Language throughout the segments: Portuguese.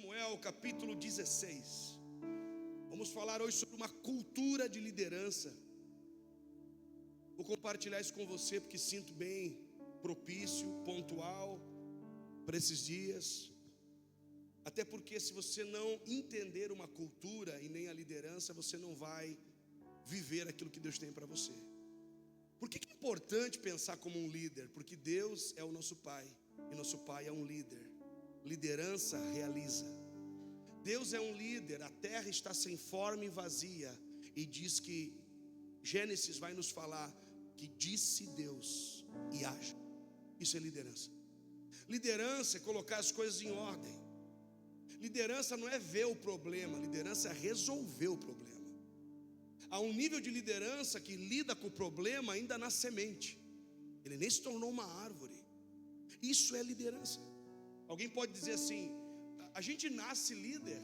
Samuel, capítulo 16. Vamos falar hoje sobre uma cultura de liderança. Vou compartilhar isso com você porque sinto bem propício, pontual para esses dias. Até porque se você não entender uma cultura e nem a liderança, você não vai viver aquilo que Deus tem para você. Por que é importante pensar como um líder? Porque Deus é o nosso Pai e nosso Pai é um líder. Liderança realiza. Deus é um líder, a terra está sem forma e vazia. E diz que Gênesis vai nos falar que disse Deus e haja. Isso é liderança. Liderança é colocar as coisas em ordem. Liderança não é ver o problema, liderança é resolver o problema. Há um nível de liderança que lida com o problema ainda na semente. Ele nem se tornou uma árvore. Isso é liderança. Alguém pode dizer assim: a gente nasce líder.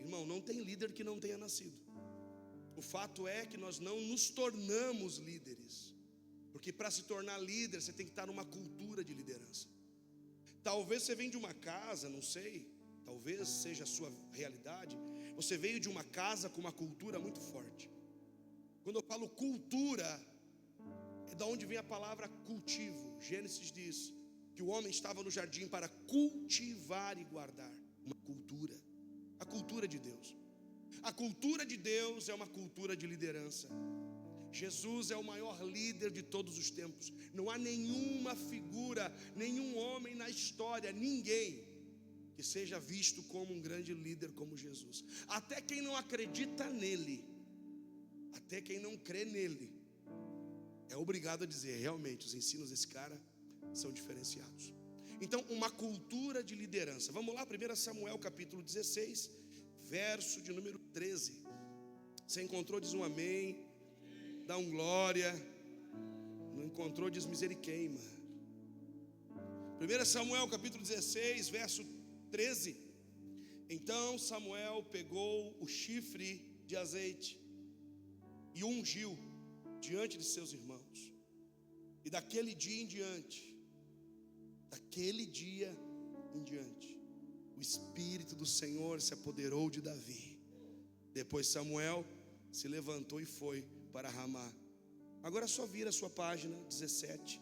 Irmão, não tem líder que não tenha nascido. O fato é que nós não nos tornamos líderes. Porque para se tornar líder, você tem que estar numa cultura de liderança. Talvez você venha de uma casa, não sei, talvez seja a sua realidade. Você veio de uma casa com uma cultura muito forte. Quando eu falo cultura, é da onde vem a palavra cultivo. Gênesis diz que o homem estava no jardim para cultivar e guardar uma cultura. A cultura de Deus. A cultura de Deus é uma cultura de liderança. Jesus é o maior líder de todos os tempos. Não há nenhuma figura, nenhum homem na história, ninguém que seja visto como um grande líder como Jesus. Até quem não acredita nele, até quem não crê nele, é obrigado a dizer: realmente os ensinos desse cara são diferenciados. Então, uma cultura de liderança. Vamos lá, 1 Samuel capítulo 16, verso de número 13. Você encontrou, diz um amém. Dá um glória. Não encontrou, diz miseriqueima. 1 Samuel capítulo 16, verso 13. Então Samuel pegou o chifre de azeite e ungiu diante de seus irmãos. E daquele dia em diante, o Espírito do Senhor se apoderou de Davi. Depois Samuel se levantou e foi para Ramá. Agora só vira a sua página 17.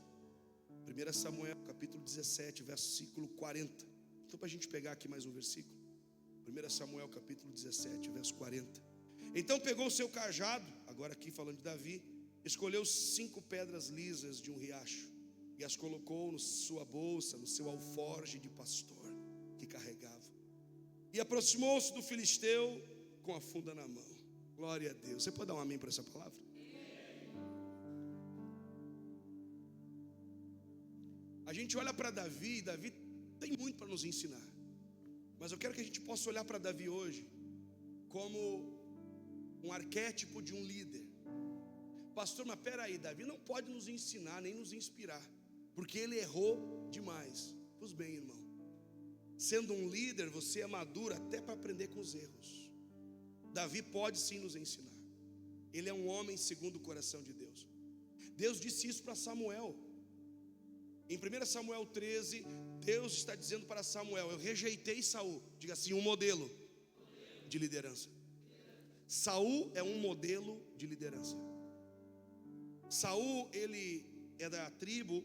1 Samuel capítulo 17, versículo 40. Então para a gente pegar aqui mais um versículo. 1 Samuel capítulo 17, verso 40. Então pegou o seu cajado, agora aqui falando de Davi, escolheu 5 pedras lisas de um riacho e as colocou na sua bolsa, no seu alforje de pastor que carregava. E aproximou-se do filisteu com a funda na mão. Glória a Deus. Você pode dar um amém para essa palavra? A gente olha para Davi, Davi tem muito para nos ensinar. Mas eu quero que a gente possa olhar para Davi hoje como um arquétipo de um líder. Pastor, mas peraí, Davi não pode nos ensinar nem nos inspirar, porque ele errou demais. Pois bem, irmão, sendo um líder, você é maduro até para aprender com os erros. Davi pode sim nos ensinar. Ele é um homem segundo o coração de Deus. Deus disse isso para Samuel. Em 1 Samuel 13, Deus está dizendo para Samuel: eu rejeitei Saul. Diga assim, um modelo de liderança. Saul é um modelo de liderança. Saul, ele é da tribo,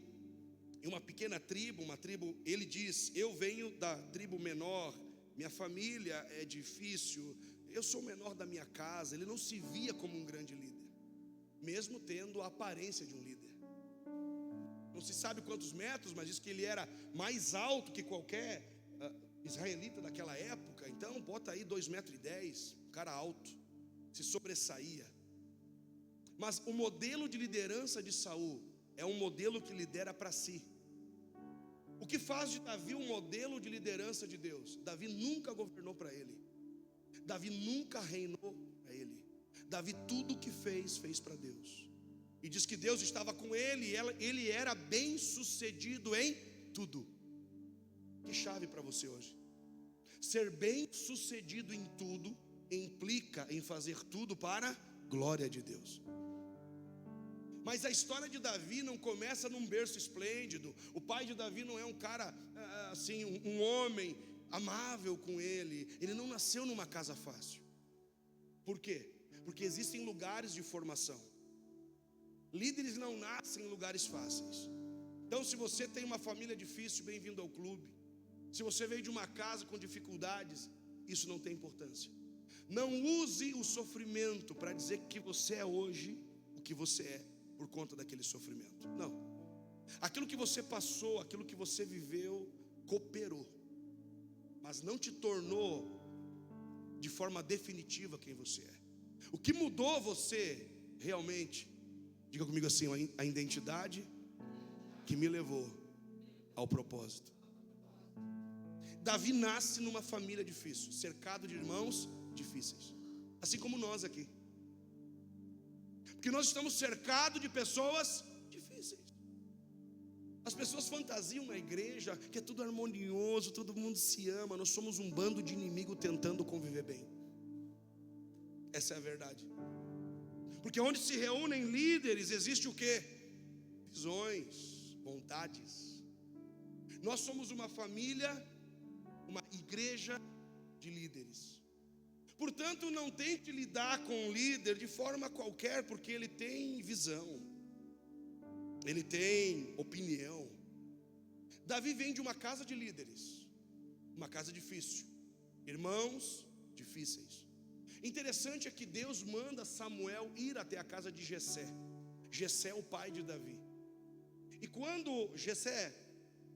uma pequena tribo, uma tribo, ele diz: eu venho da tribo menor, minha família é difícil, eu sou o menor da minha casa. Ele não se via como um grande líder, mesmo tendo a aparência de um líder. Não se sabe quantos metros, mas diz que ele era mais alto que qualquer israelita daquela época. Então bota aí 2,10 metros, um cara alto, se sobressaía. Mas o modelo de liderança de Saul é um modelo que lidera para si. O que faz de Davi um modelo de liderança de Deus? Davi nunca governou para ele. Davi nunca reinou para ele. Davi tudo o que fez para Deus. E diz que Deus estava com ele e ele era bem sucedido em tudo. Que chave para você hoje. Ser bem sucedido em tudo implica em fazer tudo para a glória de Deus. Mas a história de Davi não começa num berço esplêndido. O pai de Davi não é um cara assim, um homem amável com ele. Ele não nasceu numa casa fácil. Por quê? Porque existem lugares de formação. Líderes não nascem em lugares fáceis. Então, se você tem uma família difícil, bem-vindo ao clube. Se você veio de uma casa com dificuldades, isso não tem importância. Não use o sofrimento para dizer que você é hoje o que você é por conta daquele sofrimento. Não. Aquilo que você passou, aquilo que você viveu, cooperou, mas não te tornou de forma definitiva quem você é. O que mudou você realmente, diga comigo assim, a identidade que me levou ao propósito. Davi nasce numa família difícil, cercado de irmãos difíceis, assim como nós aqui, porque nós estamos cercados de pessoas difíceis. As pessoas fantasiam na igreja que é tudo harmonioso, todo mundo se ama. Nós somos um bando de inimigo tentando conviver bem. Essa é a verdade. Porque onde se reúnem líderes, existe o quê? Visões, vontades. Nós somos uma família, uma igreja de líderes. Portanto, não tente lidar com o líder de forma qualquer, porque ele tem visão, ele tem opinião. Davi vem de uma casa de líderes, uma casa difícil, irmãos difíceis. Interessante é que Deus manda Samuel ir até a casa de Jessé. Jessé é o pai de Davi. E quando Jessé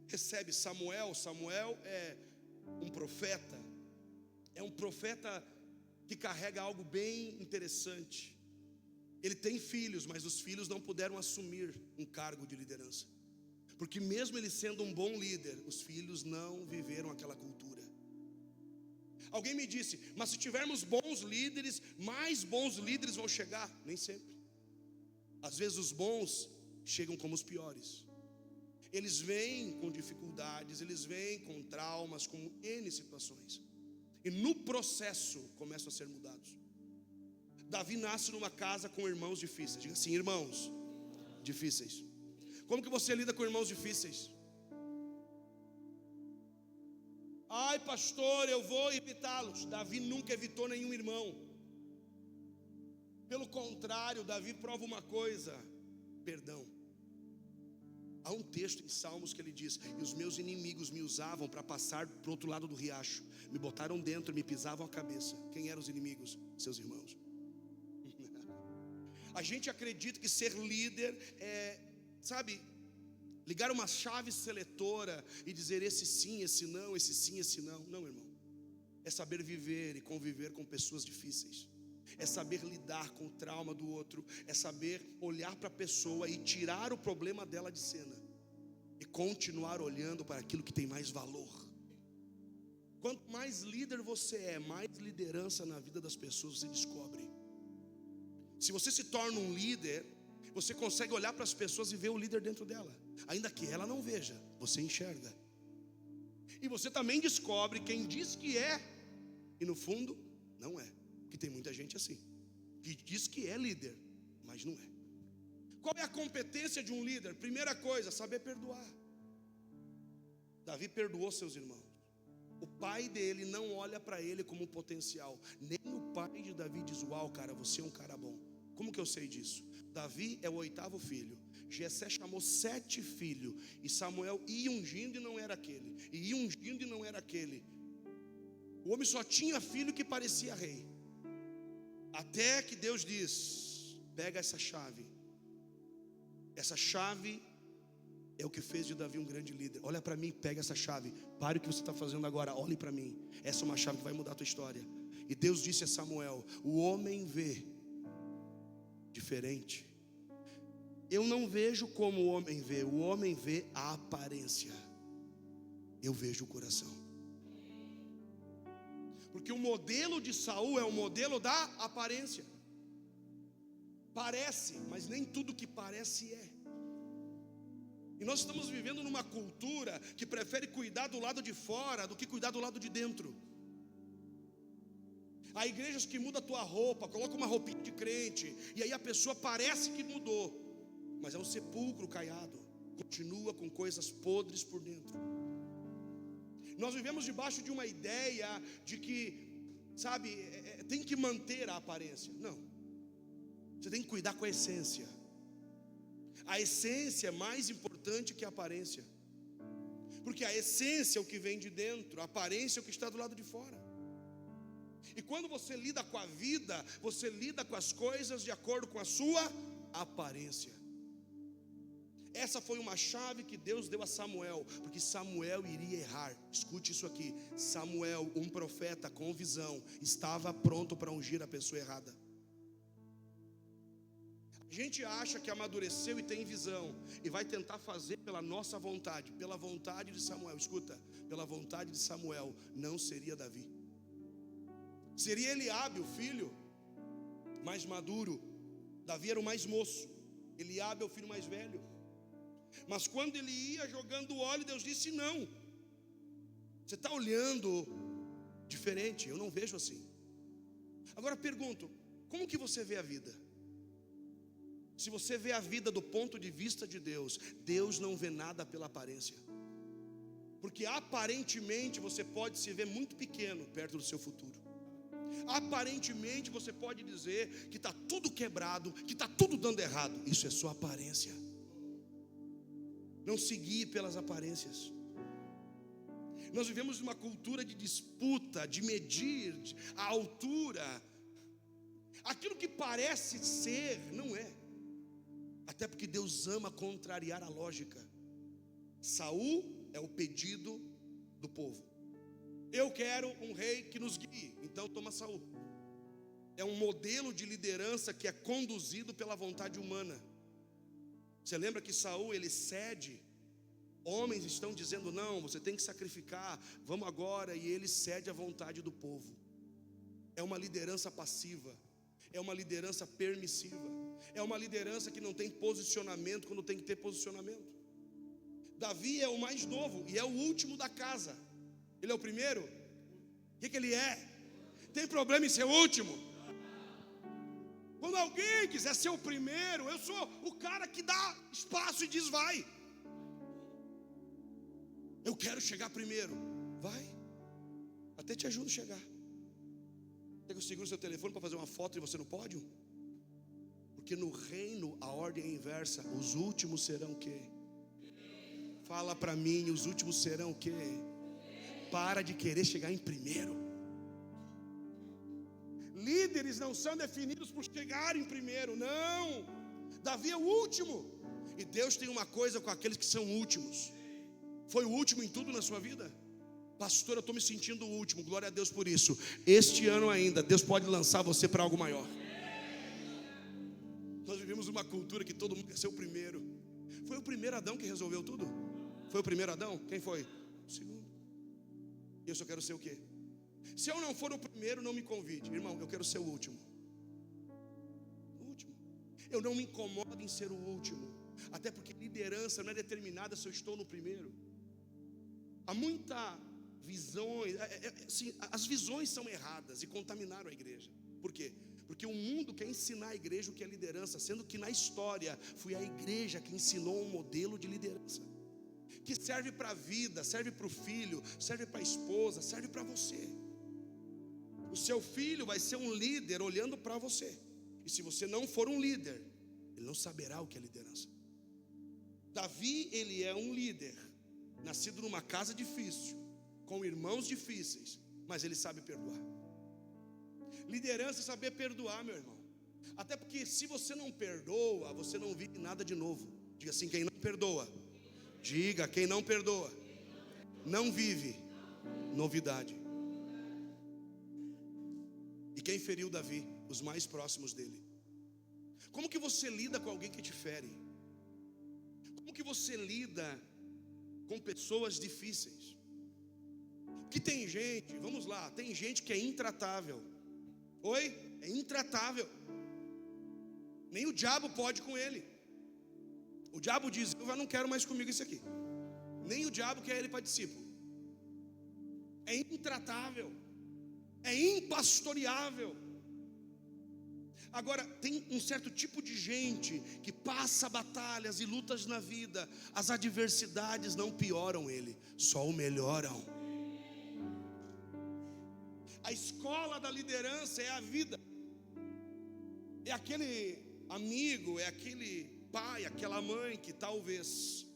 recebe Samuel, Samuel é um profeta. É um profeta que carrega algo bem interessante. Ele tem filhos, mas os filhos não puderam assumir um cargo de liderança, porque mesmo ele sendo um bom líder, os filhos não viveram aquela cultura. Alguém me disse, mas se tivermos bons líderes, mais bons líderes vão chegar. Nem sempre. Às vezes os bons chegam como os piores. Eles vêm com dificuldades, eles vêm com traumas, com N situações, e no processo começam a ser mudados. Davi nasce numa casa com irmãos difíceis. Diga assim, irmãos difíceis. Como que você lida com irmãos difíceis? Ai, pastor, eu vou evitá-los. Davi nunca evitou nenhum irmão. Pelo contrário, Davi prova uma coisa: perdão. Há um texto em Salmos que ele diz: e os meus inimigos me usavam para passar para o outro lado do riacho, me botaram dentro, me pisavam a cabeça. Quem eram os inimigos? Seus irmãos. A gente acredita que ser líder é, ligar uma chave seletora e dizer esse sim, esse não, esse sim, esse não. Não, irmão. É saber viver e conviver com pessoas difíceis. É saber lidar com o trauma do outro. É saber olhar para a pessoa e tirar o problema dela de cena e continuar olhando para aquilo que tem mais valor. Quanto mais líder você é, mais liderança na vida das pessoas você descobre. Se você se torna um líder, você consegue olhar para as pessoas e ver o líder dentro dela, ainda que ela não veja, você enxerga. E você também descobre quem diz que é e no fundo não é. Que tem muita gente assim, que diz que é líder, mas não é. Qual é a competência de um líder? Primeira coisa, saber perdoar. Davi perdoou seus irmãos. O pai dele não olha para ele como um potencial. Nem o pai de Davi diz, uau, cara, você é um cara bom. Como que eu sei disso? Davi é o 8º filho. Jessé chamou 7 filhos. E Samuel ia ungindo e não era aquele. E ia ungindo e não era aquele. O homem só tinha filho que parecia rei. Até que Deus diz, pega essa chave. Essa chave é o que fez de Davi um grande líder. Olha para mim, pega essa chave. Pare o que você está fazendo agora, olhe para mim. Essa é uma chave que vai mudar a tua história. E Deus disse a Samuel, o homem vê diferente. Eu não vejo como o homem vê a aparência. Eu vejo o coração. Porque o modelo de Saul é o modelo da aparência. Parece, mas nem tudo que parece é. E nós estamos vivendo numa cultura que prefere cuidar do lado de fora do que cuidar do lado de dentro. Há igrejas que mudam a tua roupa, coloca uma roupinha de crente, e aí a pessoa parece que mudou, mas é um sepulcro caiado, continua com coisas podres por dentro. Nós vivemos debaixo de uma ideia de que, sabe, tem que manter a aparência. Não, você tem que cuidar com a essência. A essência é mais importante que a aparência, porque a essência é o que vem de dentro, a aparência é o que está do lado de fora. E quando você lida com a vida, você lida com as coisas de acordo com a sua aparência. Essa foi uma chave que Deus deu a Samuel, porque Samuel iria errar. Escute isso aqui: Samuel, um profeta com visão, estava pronto para ungir a pessoa errada. A gente acha que amadureceu e tem visão, e vai tentar fazer pela nossa vontade, pela vontade de Samuel. Escuta, pela vontade de Samuel, não seria Davi. Seria Eliabe, o filho mais maduro. Davi era o mais moço, Eliabe é o filho mais velho. Mas quando ele ia jogando óleo, Deus disse: não, você está olhando diferente, eu não vejo assim. Agora pergunto, como que você vê a vida? Se você vê a vida do ponto de vista de Deus, Deus não vê nada pela aparência, porque aparentemente você pode se ver muito pequeno perto do seu futuro. Aparentemente você pode dizer que está tudo quebrado, que está tudo dando errado. Isso é só aparência. Não se guie pelas aparências. Nós vivemos uma cultura de disputa, de medir a altura. Aquilo que parece ser, não é. Até porque Deus ama contrariar a lógica. Saul é o pedido do povo. Eu quero um rei que nos guie, então toma Saul. É um modelo de liderança que é conduzido pela vontade humana. Você lembra que Saul, ele cede? Homens estão dizendo: não, você tem que sacrificar, vamos agora. E ele cede à vontade do povo. É uma liderança passiva, é uma liderança permissiva, é uma liderança que não tem posicionamento quando tem que ter posicionamento. Davi é o mais novo e é o último da casa. Ele é o primeiro? O que ele é? Tem problema em ser o último? Quando alguém quiser ser o primeiro, eu sou o cara que dá espaço e diz: vai. Eu quero chegar primeiro. Vai, até te ajudo a chegar. Quer que eu segure o seu telefone para fazer uma foto e você no pódio? Porque no reino a ordem é inversa. Os últimos serão o quê? Fala para mim, os últimos serão o quê? Para de querer chegar em primeiro. Líderes não são definidos por chegar em primeiro, não. Davi é o último. E Deus tem uma coisa com aqueles que são últimos. Foi o último em tudo na sua vida? Pastor, eu estou me sentindo o último. Glória a Deus por isso. Este ano ainda, Deus pode lançar você para algo maior. Nós vivemos uma cultura que todo mundo quer ser o primeiro. Foi o primeiro Adão que resolveu tudo? Foi o primeiro Adão? Quem foi? O segundo. E eu só quero ser o quê? Se eu não for o primeiro, não me convide. Irmão, eu quero ser o último. O último. Eu não me incomodo em ser o último. Até porque liderança não é determinada se eu estou no primeiro. Há muita visões, assim, as visões são erradas e contaminaram a igreja. Por quê? Porque o mundo quer ensinar a igreja o que é liderança, sendo que na história foi a igreja que ensinou um modelo de liderança que serve para a vida, serve para o filho, serve para a esposa, serve para você. O seu filho vai ser um líder olhando para você. E se você não for um líder, ele não saberá o que é liderança. Davi, ele é um líder, nascido numa casa difícil, com irmãos difíceis, mas ele sabe perdoar. Liderança é saber perdoar, meu irmão. Até porque se você não perdoa, você não vive nada de novo. Diga assim: quem não perdoa. Diga: quem não perdoa não vive novidade. E quem feriu Davi? Os mais próximos dele. Como que você lida com alguém que te fere? Como que você lida com pessoas difíceis? Que tem gente, vamos lá, tem gente que é intratável. Oi? É intratável. Nem o diabo pode com ele. O diabo diz: eu não quero mais comigo isso aqui. Nem o diabo quer ele para discípulo. É intratável. É impastoreável. Agora, tem um certo tipo de gente que passa batalhas e lutas na vida. As adversidades não pioram ele, só o melhoram. A escola da liderança é a vida. É aquele amigo, é aquele pai, aquela mãe que talvez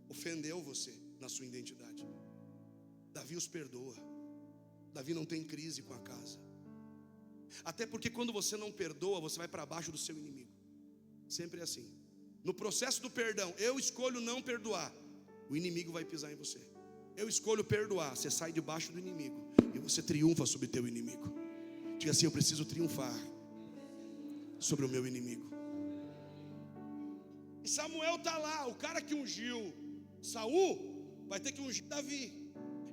ofendeu você na sua identidade. Davi os perdoa. Davi não tem crise com a casa. Até porque quando você não perdoa, você vai para baixo do seu inimigo. Sempre é assim. No processo do perdão, eu escolho não perdoar, o inimigo vai pisar em você. Eu escolho perdoar, você sai debaixo do inimigo e você triunfa sobre o teu inimigo. Diga assim: eu preciso triunfar sobre o meu inimigo. E Samuel está lá, o cara que ungiu Saul vai ter que ungir Davi.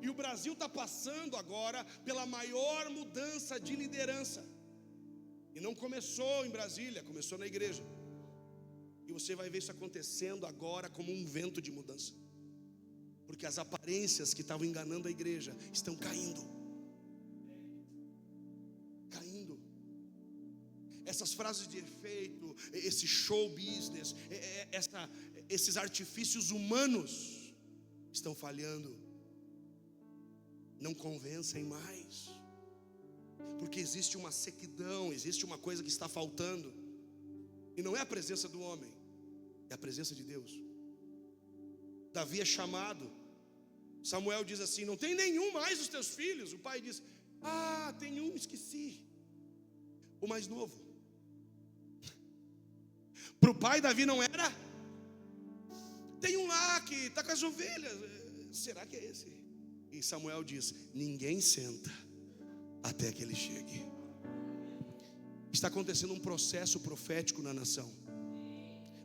E o Brasil está passando agora pela maior mudança de liderança. E não começou em Brasília, começou na igreja. E você vai ver isso acontecendo agora como um vento de mudança. Porque as aparências que estavam enganando a igreja estão caindo. Caindo. Essas frases de efeito, esse show business, esses artifícios humanos estão falhando. Não convencem mais. Porque existe uma sequidão, existe uma coisa que está faltando. E não é a presença do homem, é a presença de Deus. Davi é chamado. Samuel diz assim: não tem nenhum mais dos teus filhos. O pai diz: ah, tem um, esqueci. O mais novo. Para o pai, Davi não era. Tem um lá que está com as ovelhas. Será que é esse? E Samuel diz: ninguém senta até que ele chegue. Está acontecendo um processo profético na nação.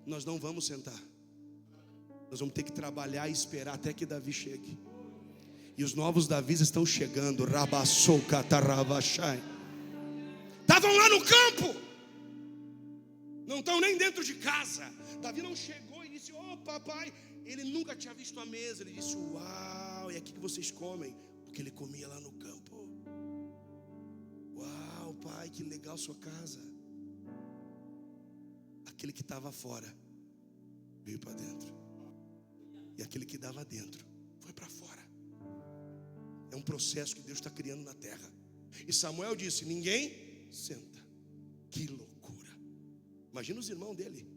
Nós não vamos sentar. Nós vamos ter que trabalhar e esperar até que Davi chegue. E os novos Davis estão chegando. Rabassou catarabachai. Estavam lá no campo. Não estão nem dentro de casa. Davi não chegou e disse: ô papai. Ele nunca tinha visto a mesa. Ele disse: uau, é aqui que vocês comem. Porque ele comia lá no campo. Uau, pai, que legal sua casa. Aquele que estava fora veio para dentro. E aquele que dava dentro foi para fora. É um processo que Deus está criando na terra. E Samuel disse: ninguém senta. Que loucura. Imagina os irmãos dele.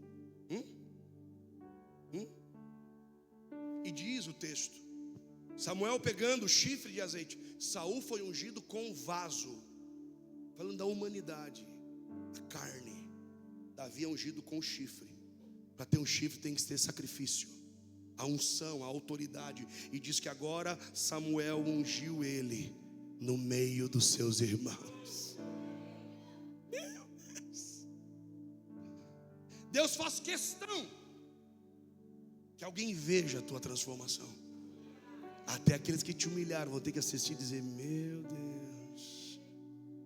E diz o texto: Samuel pegando o chifre de azeite. Saul foi ungido com um vaso. Falando da humanidade, a carne. Davi é ungido com o chifre. Para ter um chifre tem que ter sacrifício, a unção, a autoridade. E diz que agora Samuel ungiu ele no meio dos seus irmãos. Meu Deus. Deus faz questão que alguém veja a tua transformação. Até aqueles que te humilharam vão ter que assistir e dizer: meu Deus,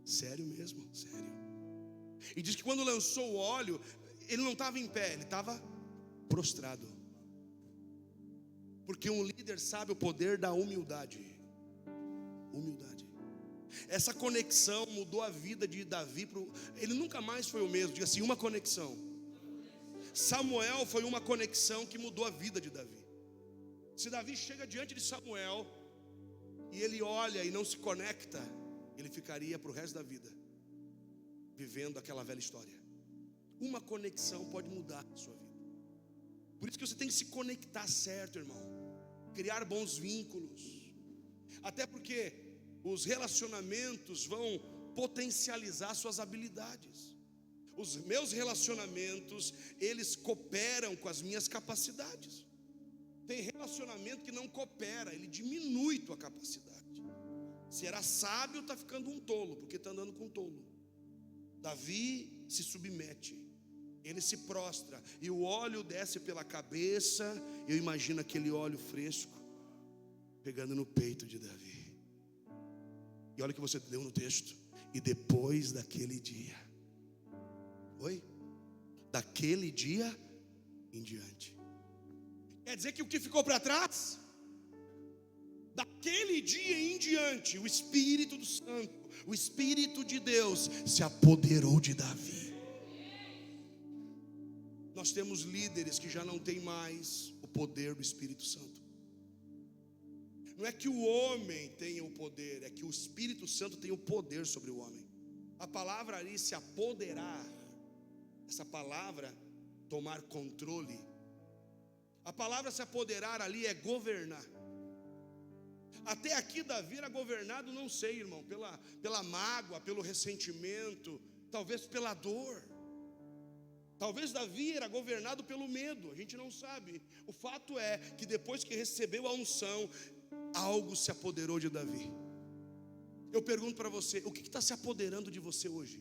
sério mesmo, sério. E diz que quando lançou o óleo, ele não estava em pé, ele estava prostrado. Porque um líder sabe o poder da humildade. Humildade. Essa conexão mudou a vida de Davi. Ele nunca mais foi o mesmo. Diga assim: uma conexão. Samuel foi uma conexão que mudou a vida de Davi. Se Davi chega diante de Samuel e ele olha e não se conecta, ele ficaria para o resto da vida vivendo aquela velha história. Uma conexão pode mudar a sua vida. Por isso que você tem que se conectar certo, irmão. Criar bons vínculos. Até porque os relacionamentos vão potencializar suas habilidades. Os meus relacionamentos, eles cooperam com as minhas capacidades. Tem relacionamento que não coopera, ele diminui tua capacidade. Se era sábio, está ficando um tolo, porque está andando com um tolo. Davi se submete, ele se prostra, e o óleo desce pela cabeça. Eu imagino aquele óleo fresco pegando no peito de Davi. E olha o que você leu no texto: e depois daquele dia. Oi? Daquele dia em diante. Quer dizer que o que ficou para trás? Daquele dia em diante, o Espírito do Santo, o Espírito de Deus se apoderou de Davi. Nós temos líderes que já não têm mais o poder do Espírito Santo. Não é que o homem tenha o poder, é que o Espírito Santo tem o poder sobre o homem. A palavra ali, se apoderar, essa palavra, tomar controle. A palavra se apoderar ali é governar. Até aqui Davi era governado, não sei, irmão, pela mágoa, pelo ressentimento, talvez pela dor. Talvez Davi era governado pelo medo, a gente não sabe. O fato é que depois que recebeu a unção, algo se apoderou de Davi. Eu pergunto para você, o que está se apoderando de você hoje?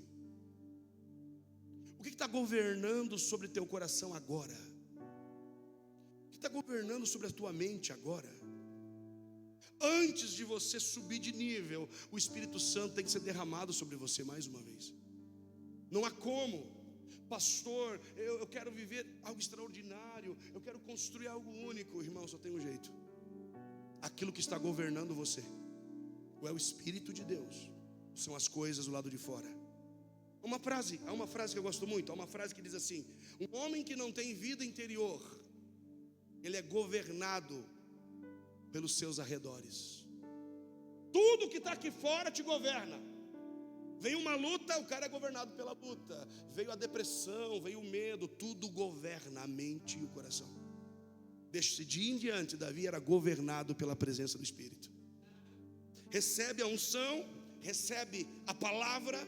O que está governando sobre teu coração agora? O que está governando sobre a tua mente agora? Antes de você subir de nível, o Espírito Santo tem que ser derramado sobre você mais uma vez. Não há como. Pastor, eu quero viver algo extraordinário, eu quero construir algo único. Irmão, só tem um jeito. Aquilo que está governando você, ou é o Espírito de Deus, ou são as coisas do lado de fora. Há uma frase que eu gosto muito, há uma frase que diz assim: um homem que não tem vida interior, ele é governado pelos seus arredores. Tudo que está aqui fora te governa. Vem uma luta, o cara é governado pela luta. Veio a depressão, veio o medo, tudo governa a mente e o coração. Desse dia em diante, Davi era governado pela presença do Espírito. Recebe a unção, recebe a palavra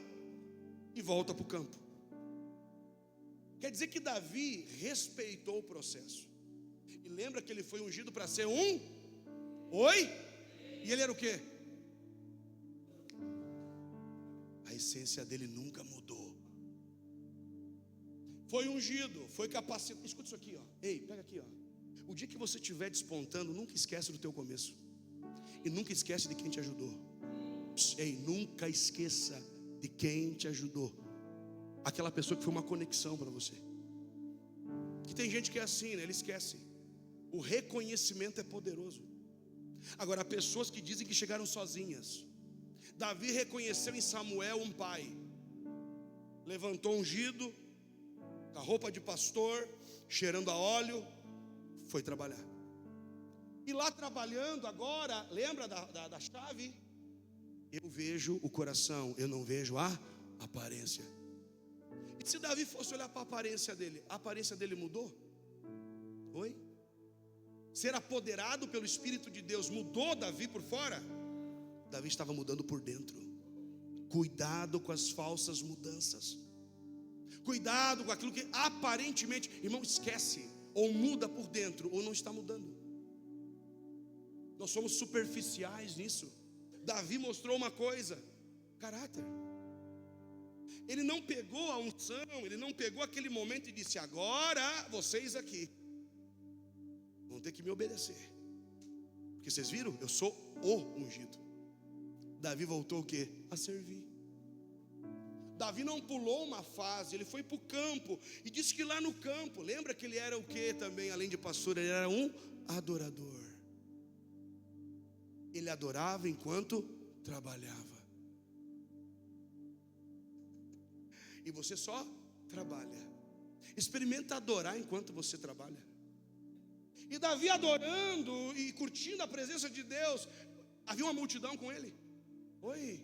e volta para o campo. Quer dizer que Davi respeitou o processo. E lembra que ele foi ungido para ser um? Oi? E ele era o quê? A essência dele nunca mudou. Foi ungido, foi capacitado. Escuta isso aqui, ó. Ei, pega aqui, ó. O dia que você estiver despontando, nunca esquece do teu começo. E nunca esquece de quem te ajudou. Ei, nunca esqueça de quem te ajudou. Aquela pessoa que foi uma conexão para você. Que tem gente que é assim, né? Ele esquece. O reconhecimento é poderoso. Agora, há pessoas que dizem que chegaram sozinhas. Davi reconheceu em Samuel um pai. Levantou ungido, com a roupa de pastor, cheirando a óleo, foi trabalhar. E lá trabalhando agora, lembra da chave? Eu vejo o coração, eu não vejo a aparência. E se Davi fosse olhar para a aparência dele mudou? Oi? Ser apoderado pelo Espírito de Deus mudou Davi por fora? Davi estava mudando por dentro. Cuidado com as falsas mudanças. Cuidado com aquilo que aparentemente, irmão, esquece. Ou muda por dentro, ou não está mudando. Nós somos superficiais nisso. Davi mostrou uma coisa: caráter. Ele não pegou a unção, ele não pegou aquele momento e disse: agora vocês aqui vão ter que me obedecer. Porque vocês viram? Eu sou o ungido. Davi voltou o quê? A servir. Davi não pulou uma fase, ele foi para o campo. E disse que lá no campo, lembra que ele era o quê também? Além de pastor, ele era um adorador. Ele adorava enquanto trabalhava. E você só trabalha. Experimenta adorar enquanto você trabalha. E Davi adorando e curtindo a presença de Deus. Havia uma multidão com ele. Oi.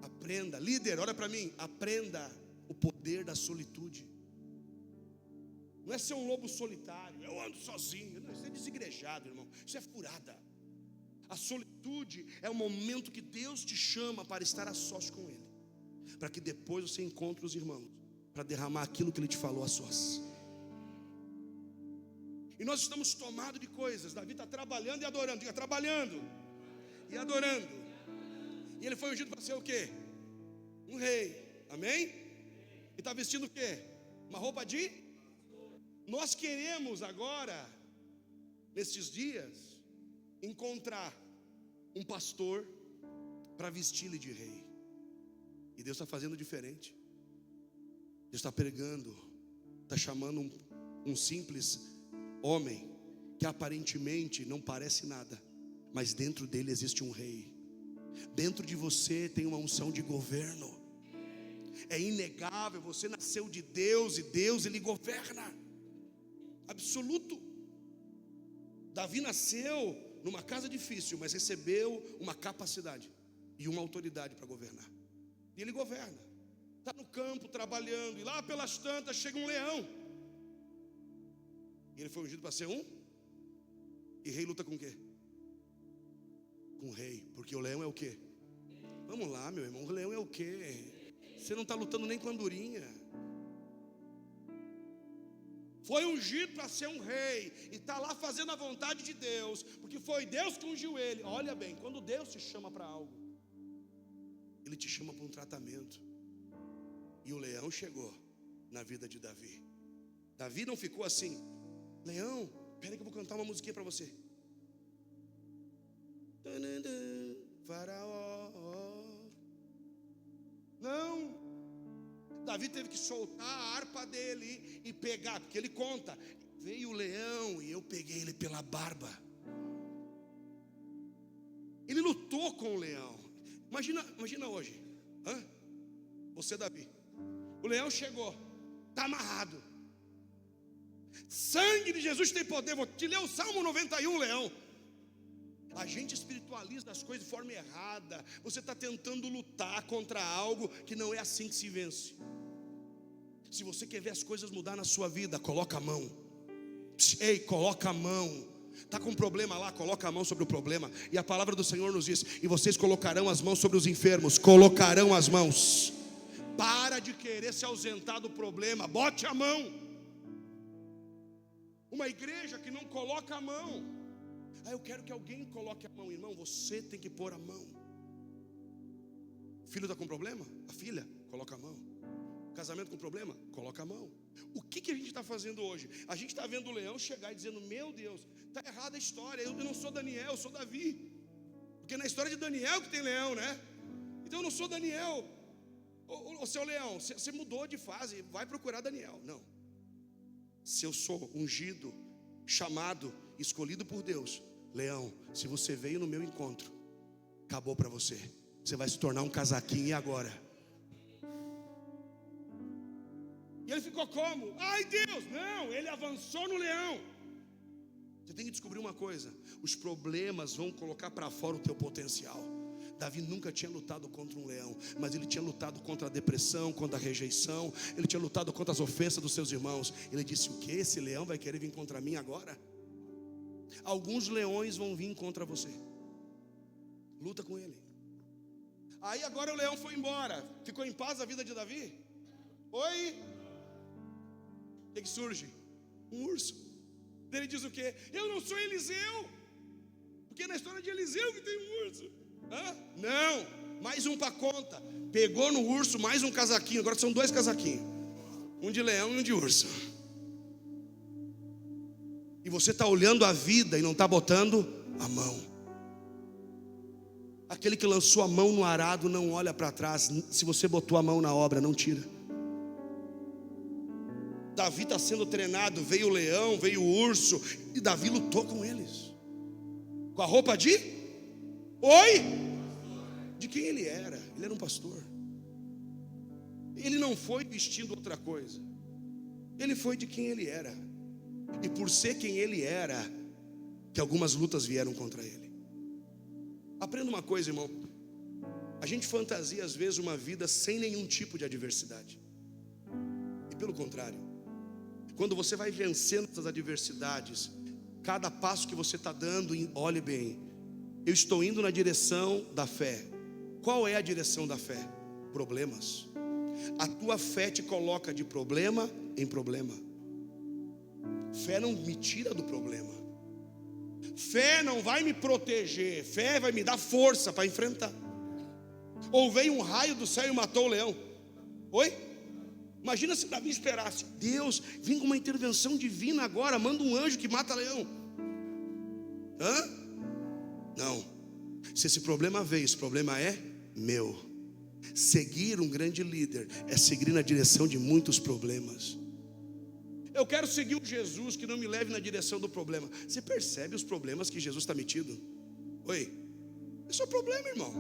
Aprenda, líder, olha para mim. Aprenda o poder da solitude. Não é ser um lobo solitário. Eu ando sozinho. Não, isso é desigrejado, irmão. Isso é furada. A solitude é o momento que Deus te chama para estar a sós com Ele, para que depois você encontre os irmãos, para derramar aquilo que Ele te falou a sós. E nós estamos tomados de coisas. Davi está trabalhando e adorando. Diga, trabalhando e adorando. E ele foi ungido para ser o quê? Um rei. Amém? E está vestindo o quê? Uma roupa de... Nós queremos agora, nesses dias, encontrar um pastor para vestir-lhe de rei. E Deus está fazendo diferente. Deus está pregando, está chamando um simples homem que aparentemente não parece nada, mas dentro dele existe um rei. Dentro de você tem uma unção de governo. É inegável, você nasceu de Deus e Deus, Ele governa. Absoluto. Davi nasceu numa casa difícil, mas recebeu uma capacidade e uma autoridade para governar. E ele governa. Está no campo trabalhando, e lá pelas tantas chega um leão. E ele foi ungido para ser um. E rei luta com o quê? Com o rei, porque o leão é o quê? Vamos lá, meu irmão, o leão é o quê? Você não está lutando nem com a andorinha. Foi ungido para ser um rei, e está lá fazendo a vontade de Deus, porque foi Deus que ungiu ele. Olha bem, quando Deus te chama para algo, Ele te chama para um tratamento. E o leão chegou na vida de Davi. Davi não ficou assim: leão, peraí que eu vou cantar uma musiquinha para você. Faraó. Não. Davi teve que soltar a harpa dele e pegar, porque ele conta: veio o leão e eu peguei ele pela barba. Ele lutou com o leão. Imagina hoje, você, Davi, o leão chegou, está amarrado. Sangue de Jesus tem poder. Vou te ler o Salmo 91, leão. A gente espiritualiza as coisas de forma errada. Você está tentando lutar contra algo que não é assim que se vence. Se você quer ver as coisas mudar na sua vida, coloca a mão. Ei, coloca a mão. Está com um problema lá, coloca a mão sobre o problema. E a palavra do Senhor nos diz: e vocês colocarão as mãos sobre os enfermos. Colocarão as mãos. Para de querer se ausentar do problema, bote a mão. Uma igreja que não coloca a mão. Eu quero que alguém coloque a mão. Irmão, você tem que pôr a mão. O filho está com problema? A filha, coloca a mão. Casamento com problema? Coloca a mão. O que a gente está fazendo hoje? A gente está vendo o leão chegar e dizendo: meu Deus, está errada a história, eu não sou Daniel, eu sou Davi. Porque na história de Daniel que tem leão, né? Então eu não sou Daniel. Ô seu leão, você mudou de fase, vai procurar Daniel. Não. Se eu sou ungido, chamado, escolhido por Deus, leão, se você veio no meu encontro, acabou para você. Você vai se tornar um casaquinho. E agora? E ele ficou como? Ai Deus, não, ele avançou no leão. Você tem que descobrir uma coisa: os problemas vão colocar para fora o teu potencial. Davi nunca tinha lutado contra um leão, mas ele tinha lutado contra a depressão, contra a rejeição. Ele tinha lutado contra as ofensas dos seus irmãos. Ele disse: o que? Esse leão vai querer vir contra mim agora? Alguns leões vão vir contra você. Luta com ele. Aí agora o leão foi embora. Ficou em paz a vida de Davi? Oi? O que surge? Um urso. Ele diz o quê? Eu não sou Eliseu. Porque na história de Eliseu que tem um urso. Não, mais um para conta. Pegou no urso mais um casaquinho. Agora são dois casaquinhos. Um de leão e um de urso. E você está olhando a vida e não está botando a mão. Aquele que lançou a mão no arado não olha para trás. Se você botou a mão na obra, não tira. Davi está sendo treinado. Veio o leão, veio o urso, e Davi lutou com eles. Com a roupa de? Oi? De quem ele era? Ele era um pastor. Ele não foi vestindo outra coisa. Ele foi de quem ele era. E por ser quem ele era, que algumas lutas vieram contra ele. Aprenda uma coisa, irmão. A gente fantasia às vezes uma vida sem nenhum tipo de adversidade. E pelo contrário, quando você vai vencendo essas adversidades, cada passo que você está dando, olhe bem: eu estou indo na direção da fé. Qual é a direção da fé? Problemas. A tua fé te coloca de problema em problema. Fé não me tira do problema. Fé não vai me proteger. Fé vai me dar força para enfrentar. Ou veio um raio do céu e matou o leão. Oi? Imagina se Davi esperasse: Deus, vem com uma intervenção divina agora, manda um anjo que mata leão. Não. Se esse problema veio, esse problema é meu. Seguir um grande líder é seguir na direção de muitos problemas. Eu quero seguir um Jesus que não me leve na direção do problema. Você percebe os problemas que Jesus está metido? Oi? Esse é o problema, irmão.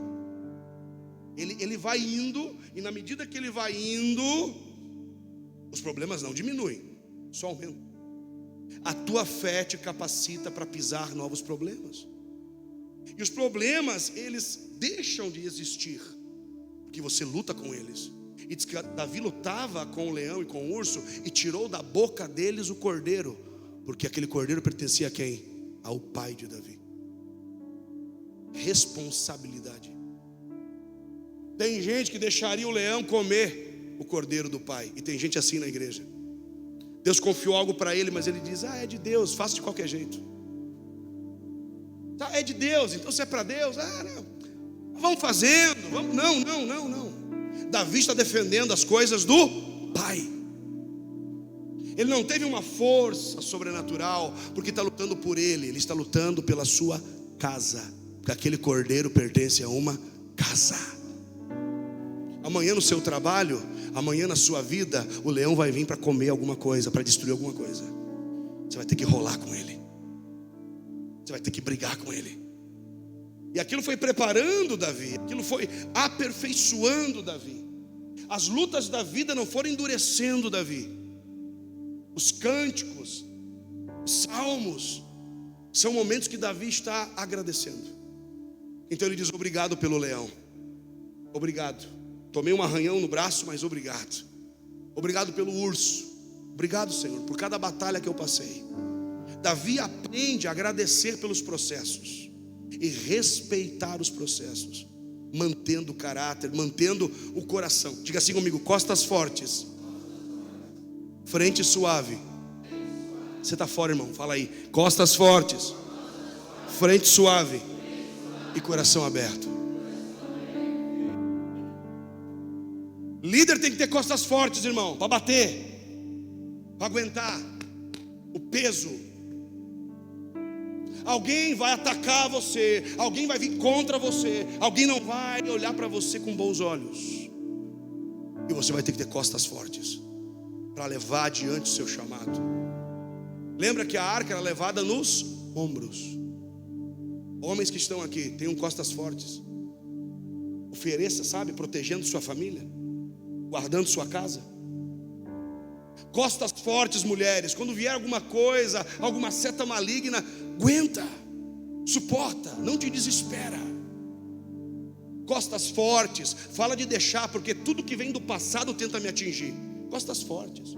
Ele vai indo, e na medida que ele vai indo, os problemas não diminuem, só aumentam. A tua fé te capacita para pisar novos problemas. E os problemas, eles deixam de existir, porque você luta com eles. E diz que Davi lutava com o leão e com o urso, e tirou da boca deles o cordeiro, porque aquele cordeiro pertencia a quem? Ao pai de Davi. Responsabilidade. Tem gente que deixaria o leão comer o cordeiro do pai, e tem gente assim na igreja. Deus confiou algo para ele, mas ele diz: é de Deus, faço de qualquer jeito. É de Deus, então se é para Deus, não, vamos fazendo, vamos. Não. Davi está defendendo as coisas do pai. Ele não teve uma força sobrenatural, porque está lutando por ele está lutando pela sua casa, porque aquele cordeiro pertence a uma casa. Amanhã no seu trabalho, amanhã na sua vida, o leão vai vir para comer alguma coisa, para destruir alguma coisa. Você vai ter que rolar com ele, você vai ter que brigar com ele. E aquilo foi preparando Davi, aquilo foi aperfeiçoando Davi. As lutas da vida não foram endurecendo Davi. Os cânticos, os salmos, são momentos que Davi está agradecendo. Então ele diz: obrigado pelo leão, obrigado. Tomei um arranhão no braço, mas obrigado. Obrigado pelo urso, obrigado, Senhor, por cada batalha que eu passei. Davi aprende a agradecer pelos processos e respeitar os processos, mantendo o caráter, mantendo o coração. Diga assim comigo: costas fortes, frente suave. Você está fora, irmão, fala aí. Costas fortes, frente suave e coração aberto. Líder tem que ter costas fortes, irmão, para bater, para aguentar o peso. Alguém vai atacar você, alguém vai vir contra você, alguém não vai olhar para você com bons olhos, e você vai ter que ter costas fortes para levar adiante o seu chamado. Lembra que a arca era levada nos ombros. Homens que estão aqui, tenham costas fortes. Ofereça, sabe, protegendo sua família, guardando sua casa. Costas fortes, mulheres. Quando vier alguma coisa, alguma seta maligna, aguenta, suporta, não te desespera. Costas fortes, fala de deixar, porque tudo que vem do passado tenta me atingir. Costas fortes.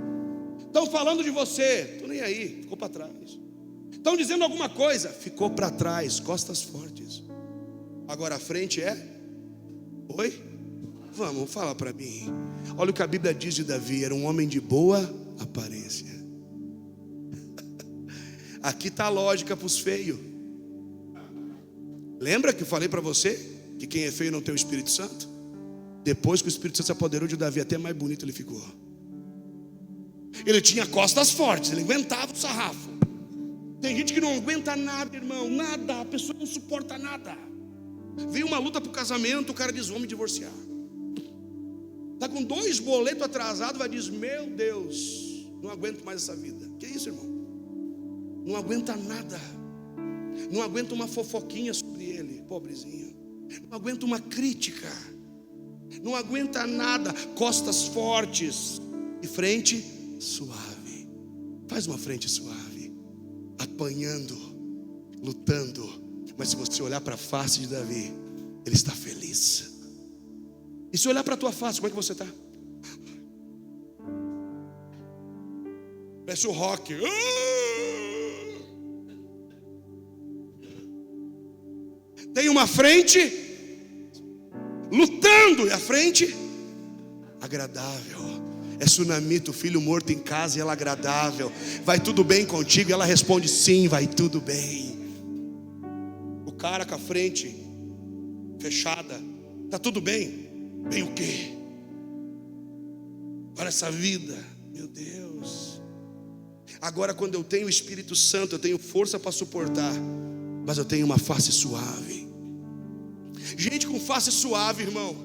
Estão falando de você, estou nem aí, ficou para trás. Estão dizendo alguma coisa, ficou para trás. Costas fortes. Agora a frente é? Oi? Vamos, fala para mim. Olha o que a Bíblia diz de Davi: era um homem de boa aparência. Aqui está a lógica para os feios. Lembra que eu falei para você que quem é feio não tem o Espírito Santo? Depois que o Espírito Santo se apoderou de Davi, até mais bonito ele ficou. Ele tinha costas fortes, ele aguentava o sarrafo. Tem gente que não aguenta nada, irmão, nada. A pessoa não suporta nada. Veio uma luta para o casamento, o cara diz: vamos divorciar. Está com 2 boletos atrasados, vai dizer: meu Deus, não aguento mais essa vida. Que isso, irmão? Não aguenta nada. Não aguenta uma fofoquinha sobre ele, pobrezinho. Não aguenta uma crítica. Não aguenta nada. Costas fortes e frente suave. Faz uma frente suave, apanhando, lutando. Mas se você olhar para a face de Davi, ele está feliz. E se olhar para a tua face, como é que você está? Parece o rock. Tem uma frente lutando, e a frente agradável. É Sunamita, o filho morto em casa, e ela agradável. Vai tudo bem contigo? E ela responde: sim, vai tudo bem. O cara com a frente fechada: tá tudo bem? Bem o quê? Olha essa vida, meu Deus. Agora, quando eu tenho o Espírito Santo, eu tenho força para suportar, mas eu tenho uma face suave. Gente com face suave, irmão.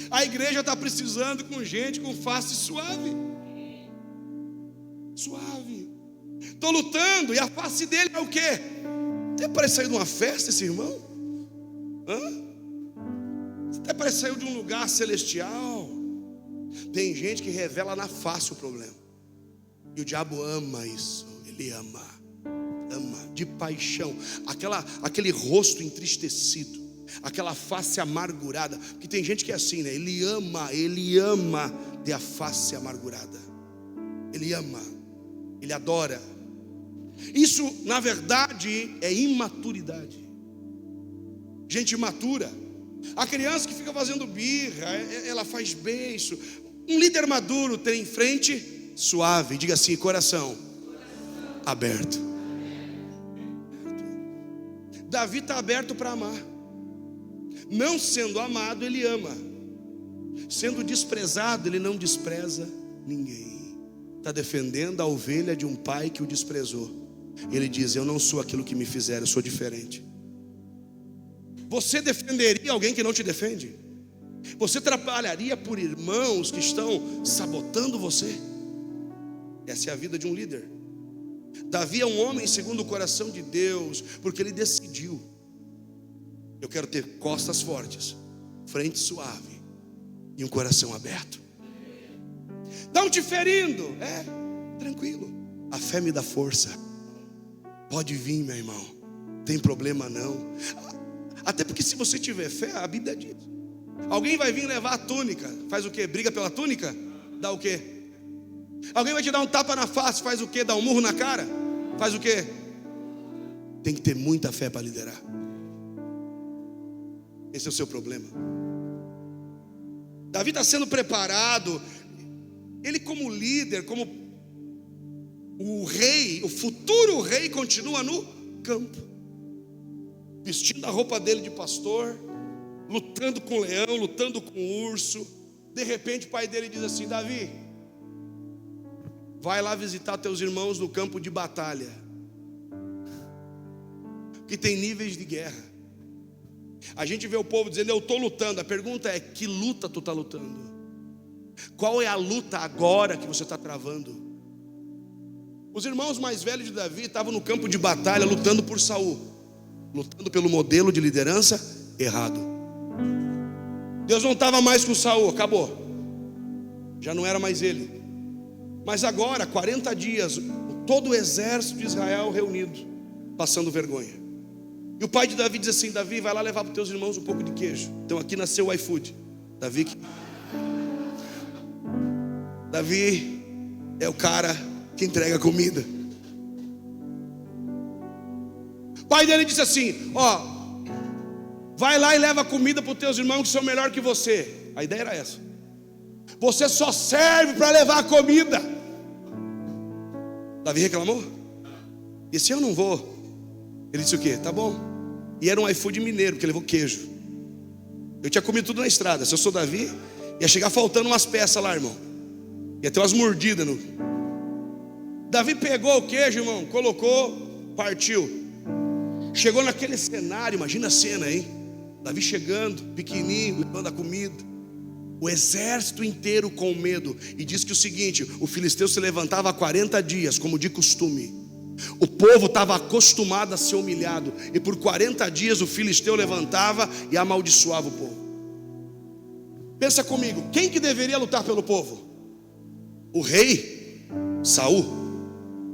A igreja está precisando com gente com face suave. Suave. Estou lutando, e a face dele é o quê? Até parece sair de uma festa esse irmão. Até parece sair de um lugar celestial. Tem gente que revela na face o problema, e o diabo ama isso. Ele ama ama, de paixão, aquele rosto entristecido, aquela face amargurada, porque tem gente que é assim, né? Ele ama ter a face amargurada, ele ama, ele adora. Isso na verdade é imaturidade. Gente imatura, a criança que fica fazendo birra, ela faz beijo. Um líder maduro tem frente suave, diga assim, coração aberto. Davi está aberto para amar. Não sendo amado, ele ama. Sendo desprezado, ele não despreza ninguém. Está defendendo a ovelha de um pai que o desprezou. Ele diz: eu não sou aquilo que me fizeram, eu sou diferente. Você defenderia alguém que não te defende? Você trabalharia por irmãos que estão sabotando você? Essa é a vida de um líder. Davi é um homem segundo o coração de Deus, porque ele decidiu: eu quero ter costas fortes, frente suave e um coração aberto. Estão te ferindo? Tranquilo, a fé me dá força. Pode vir, meu irmão, tem problema não. Até porque se você tiver fé, a Bíblia diz: alguém vai vir levar a túnica, faz o quê? Briga pela túnica? Dá o quê? Alguém vai te dar um tapa na face, faz o quê? Dá um murro na cara? Faz o quê? Tem que ter muita fé para liderar. Esse é o seu problema. Davi está sendo preparado. Ele como líder, como o rei, o futuro rei, continua no campo, vestindo a roupa dele de pastor, lutando com o leão, lutando com o urso. De repente o pai dele diz assim: Davi, vai lá visitar teus irmãos no campo de batalha, que tem níveis de guerra. A gente vê o povo dizendo: eu estou lutando. A pergunta é: que luta tu está lutando? Qual é a luta agora que você está travando? Os irmãos mais velhos de Davi estavam no campo de batalha lutando por Saul, lutando pelo modelo de liderança errado. Deus não estava mais com Saul, acabou, já não era mais ele. Mas agora, 40 dias, todo o exército de Israel reunido, passando vergonha. E o pai de Davi diz assim: Davi, vai lá levar para os teus irmãos um pouco de queijo. Então aqui nasceu o iFood. Davi é o cara que entrega comida. O pai dele disse assim: vai lá e leva comida para os teus irmãos que são melhor que você. A ideia era essa: você só serve para levar comida. Davi reclamou, disse: eu não vou. Ele disse o quê? Tá bom. E era um iFood mineiro, porque levou queijo. Eu tinha comido tudo na estrada. Se eu sou Davi, ia chegar faltando umas peças lá, irmão. Ia ter umas mordidas no... Davi pegou o queijo, irmão, colocou, partiu. Chegou naquele cenário, imagina a cena, hein? Davi chegando, pequenininho, levando a comida. O exército inteiro com medo. E diz que o seguinte: o filisteu se levantava há 40 dias, como de costume. O povo estava acostumado a ser humilhado, e por 40 dias o filisteu levantava e amaldiçoava o povo. Pensa comigo, quem que deveria lutar pelo povo? O rei Saul,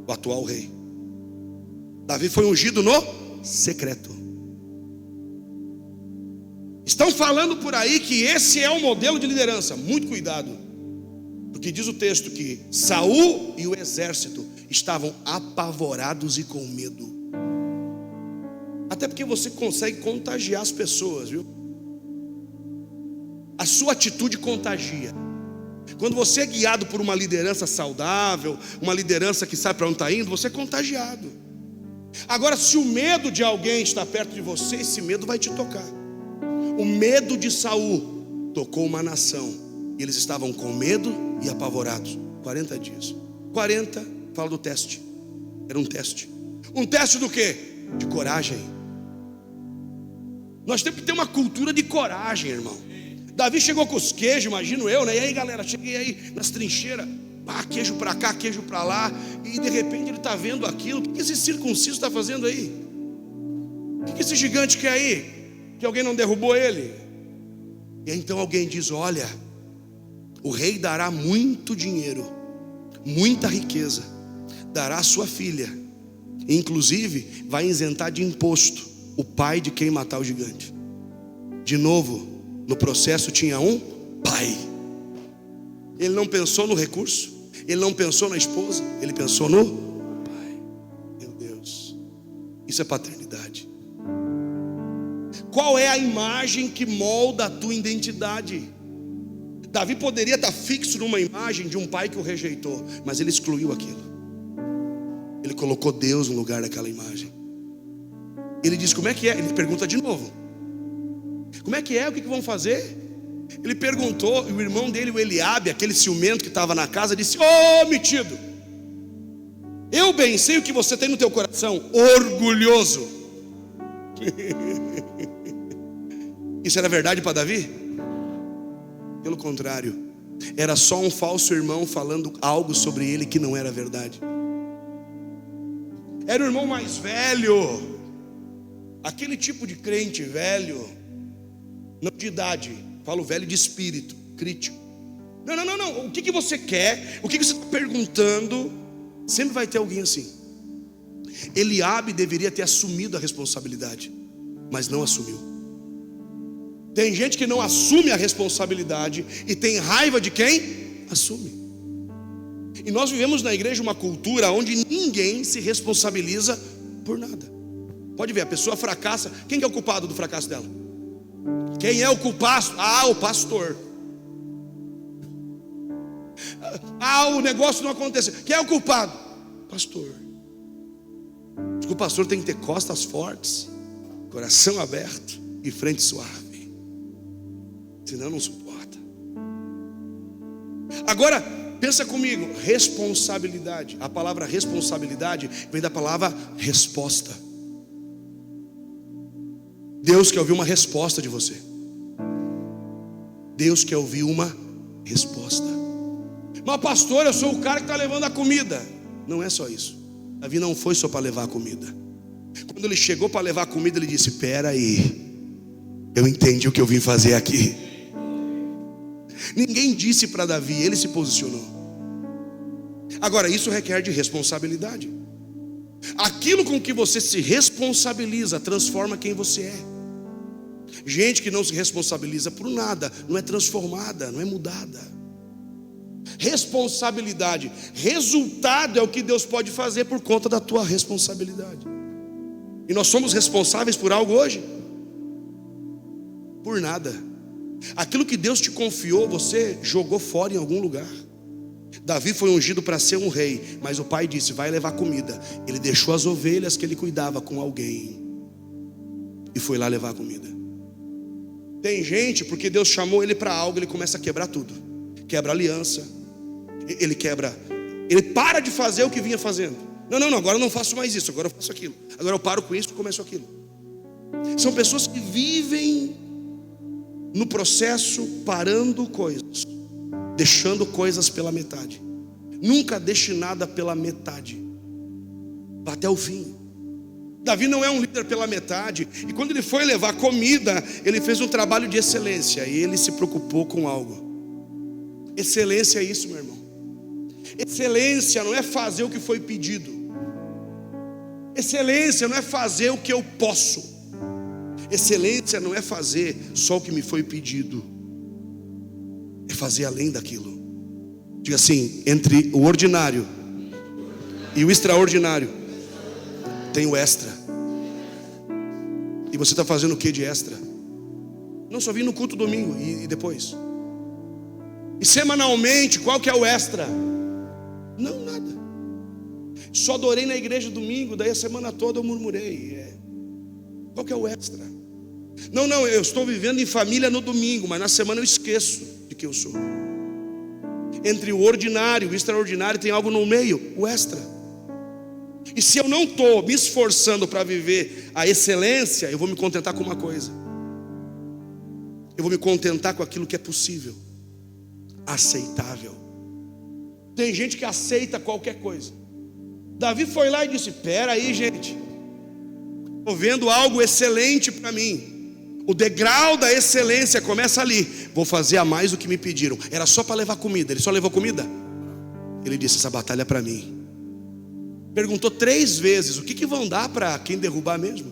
o atual rei. Davi foi ungido no secreto. Estão falando por aí que esse é o modelo de liderança. Muito cuidado, porque diz o texto que Saul e o exército estavam apavorados e com medo. Até porque você consegue contagiar as pessoas, viu? A sua atitude contagia. Quando você é guiado por uma liderança saudável, uma liderança que sabe para onde está indo, você é contagiado. Agora, se o medo de alguém está perto de você, esse medo vai te tocar. O medo de Saul tocou uma nação, e eles estavam com medo e apavorados. 40 dias. 40, fala do teste. Era um teste. Um teste do quê? De coragem. Nós temos que ter uma cultura de coragem, irmão. Davi chegou com os queijos, imagino eu, né? E aí, galera, cheguei aí nas trincheiras, queijo para cá, queijo para lá. E de repente ele está vendo aquilo. O que esse circunciso está fazendo aí? O que esse gigante quer aí? Que alguém não derrubou ele? E então alguém diz: olha, o rei dará muito dinheiro, muita riqueza, dará a sua filha, Inclusive, vai isentar de imposto o pai de quem matar o gigante. De novo, no processo tinha um pai. Ele não pensou no recurso, ele não pensou na esposa, ele pensou no pai. Meu Deus, isso é paternidade. Qual é a imagem que molda a tua identidade? Davi poderia estar fixo numa imagem de um pai que o rejeitou, mas ele excluiu aquilo. Ele colocou Deus no lugar daquela imagem. Ele diz: como é que é? Ele pergunta de novo: como é que é? O que vão fazer? Ele perguntou, e o irmão dele, o Eliabe, aquele ciumento que estava na casa, disse: ô metido, eu bem sei o que você tem no teu coração, orgulhoso. Isso era verdade para Davi? Pelo contrário, era só um falso irmão falando algo sobre ele que não era verdade. Era o irmão mais velho, aquele tipo de crente velho, não de idade, falo velho de espírito, crítico. Não, o que você quer? O que você está perguntando? Sempre vai ter alguém assim. Eliabe deveria ter assumido a responsabilidade, mas não assumiu. Tem gente que não assume a responsabilidade e tem raiva de quem assume. E nós vivemos na igreja uma cultura onde ninguém se responsabiliza por nada. Pode ver, a pessoa fracassa. Quem que é o culpado do fracasso dela? Quem é o culpado? O pastor. O negócio não aconteceu. Quem é o culpado? Pastor. O pastor tem que ter costas fortes, coração aberto e frente suave, senão não suporta. Agora, pensa comigo, responsabilidade. A palavra responsabilidade vem da palavra resposta. Deus quer ouvir uma resposta de você. Deus quer ouvir uma resposta. Mas pastor, eu sou o cara que está levando a comida. Não é só isso. Davi não foi só para levar a comida. Quando ele chegou para levar a comida, ele disse: espera aí, eu entendi o que eu vim fazer aqui. Ninguém disse para Davi, ele se posicionou. Agora, isso requer de responsabilidade. Aquilo com que você se responsabiliza transforma quem você é. Gente que não se responsabiliza por nada não é transformada, não é mudada. Responsabilidade, resultado é o que Deus pode fazer por conta da tua responsabilidade. E nós somos responsáveis por algo hoje? Por nada. Aquilo que Deus te confiou, você jogou fora em algum lugar. Davi foi ungido para ser um rei, mas o pai disse: vai levar comida. Ele deixou as ovelhas que ele cuidava com alguém e foi lá levar comida. Tem gente, porque Deus chamou ele para algo, ele começa a quebrar tudo. Quebra aliança, ele para de fazer o que vinha fazendo. Não, agora eu não faço mais isso, agora eu faço aquilo. Agora eu paro com isso e começo aquilo. São pessoas que vivem no processo parando coisas, deixando coisas pela metade. Nunca deixe nada pela metade, vá até o fim. Davi não é um líder pela metade. E quando ele foi levar comida, ele fez um trabalho de excelência. E ele se preocupou com algo. Excelência é isso, meu irmão. Excelência não é fazer o que foi pedido. Excelência não é fazer o que eu posso. Excelência não é fazer só o que me foi pedido. É fazer além daquilo. Diga assim: entre o ordinário e o extraordinário tem o extra. E você está fazendo o que de extra? Não, só vim no culto domingo e depois. E semanalmente, qual que é o extra? Não, nada. Só adorei na igreja domingo, daí a semana toda eu murmurei. Qual que é o extra? Não, eu estou vivendo em família no domingo, mas na semana eu esqueço de quem eu sou. Entre o ordinário e o extraordinário tem algo no meio, o extra. E se eu não estou me esforçando para viver a excelência, eu vou me contentar com uma coisa. Eu vou me contentar com aquilo que é possível, aceitável. Tem gente que aceita qualquer coisa. Davi foi lá e disse: espera aí, gente, estou vendo algo excelente para mim. O degrau da excelência começa ali. Vou fazer a mais do que me pediram. Era só para levar comida. Ele só levou comida? Ele disse: essa batalha é para mim. Perguntou 3 vezes: o que vão dar para quem derrubar mesmo?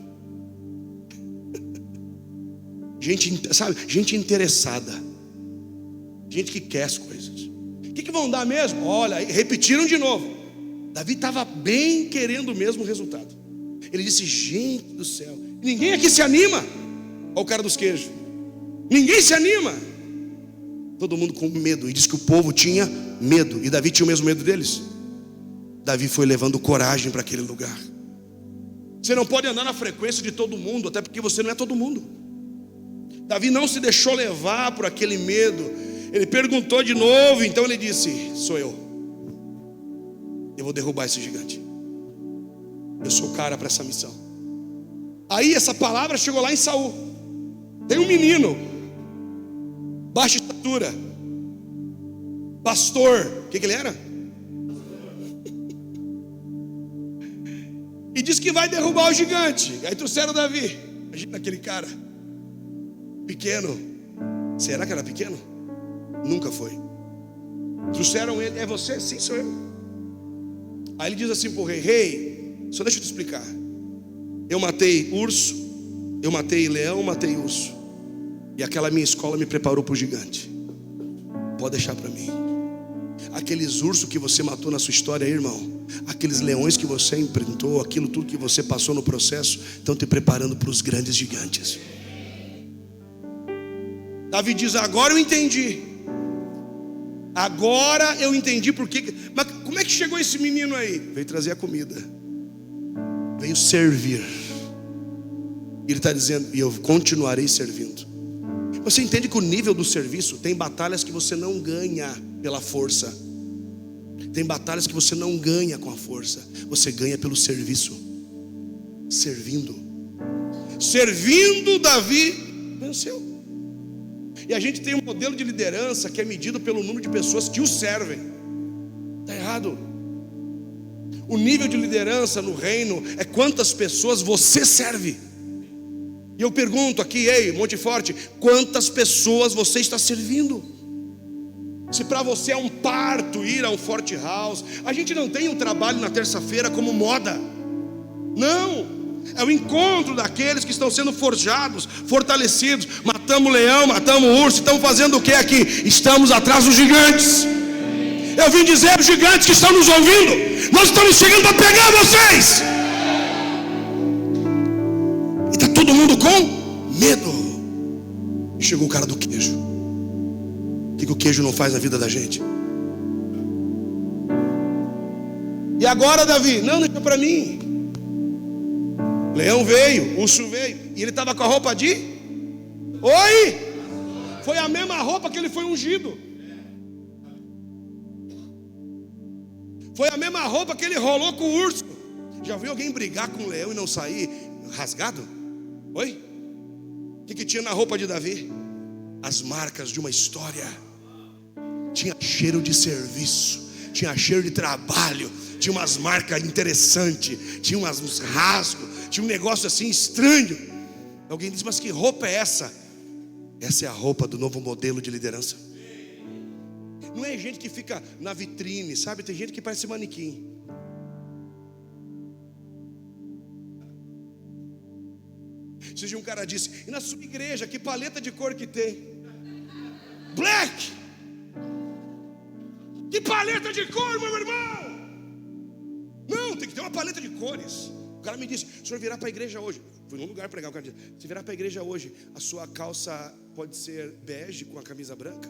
Gente, sabe, gente interessada, gente que quer as coisas. O que vão dar mesmo? Olha, repetiram de novo. Davi estava bem querendo mesmo o resultado. Ele disse: gente do céu, ninguém aqui se anima. Olha o cara dos queijos. Ninguém se anima. Todo mundo com medo. E diz que o povo tinha medo. E Davi tinha o mesmo medo deles. Davi foi levando coragem para aquele lugar. Você não pode andar na frequência de todo mundo, até porque você não é todo mundo. Davi não se deixou levar por aquele medo. Ele perguntou de novo. Então ele disse: sou eu vou derrubar esse gigante. Eu sou o cara para essa missão. Aí essa palavra chegou lá em Saul. Tem um menino, baixa estatura, pastor. O que ele era? E diz que vai derrubar o gigante. Aí trouxeram Davi. Imagina aquele cara pequeno. Será que era pequeno? Nunca foi. Trouxeram ele. É você? Sim, sou eu. Aí ele diz assim para o rei: rei, só deixa eu te explicar. Eu matei urso, eu matei leão, matei urso. E aquela minha escola me preparou para o gigante. Pode deixar para mim. Aqueles ursos que você matou na sua história, irmão, aqueles leões que você enfrentou, aquilo tudo que você passou no processo, estão te preparando para os grandes gigantes. Davi diz: agora eu entendi. Agora eu entendi por quê. Mas como é que chegou esse menino aí? Veio trazer a comida, veio servir. Ele está dizendo: e eu continuarei servindo. Você entende que o nível do serviço, tem batalhas que você não ganha pela força, tem batalhas que você não ganha com a força, você ganha pelo serviço. Servindo, Davi venceu. E a gente tem um modelo de liderança que é medido pelo número de pessoas que o servem. Está errado. O nível de liderança no reino é quantas pessoas você serve. E eu pergunto aqui: ei, Monte Forte, quantas pessoas você está servindo? Se para você é um parto ir a um Forte House, a gente não tem um trabalho na terça-feira como moda. Não, é o encontro daqueles que estão sendo forjados, fortalecidos. Matamos leão, matamos urso. Estamos fazendo o que aqui? Estamos atrás dos gigantes. Eu vim dizer aos gigantes que estão nos ouvindo: nós estamos chegando para pegar vocês. E está todo mundo com medo. E chegou o cara do queijo. O que o queijo não faz na vida da gente? E agora, Davi? Não, deixa para mim. Leão veio, urso veio, e ele estava com a roupa de... Oi? Foi a mesma roupa que ele foi ungido. Foi a mesma roupa que ele rolou com o urso. Já viu alguém brigar com o leão e não sair rasgado? Oi? O que tinha na roupa de Davi? As marcas de uma história. Tinha cheiro de serviço, tinha cheiro de trabalho, tinha umas marcas interessantes, tinha uns rasgos, tinha um negócio assim estranho. Alguém diz: mas que roupa é essa? Essa é a roupa do novo modelo de liderança. Não é gente que fica na vitrine, sabe? Tem gente que parece manequim. Esse dia um cara disse: e na sua igreja, que paleta de cor que tem? Black! Que paleta de cor, meu irmão? Não, tem que ter uma paleta de cores. O cara me disse: o senhor virá para a igreja hoje. Fui num lugar pregar, o cara disse: se virar para a igreja hoje, a sua calça pode ser bege com a camisa branca?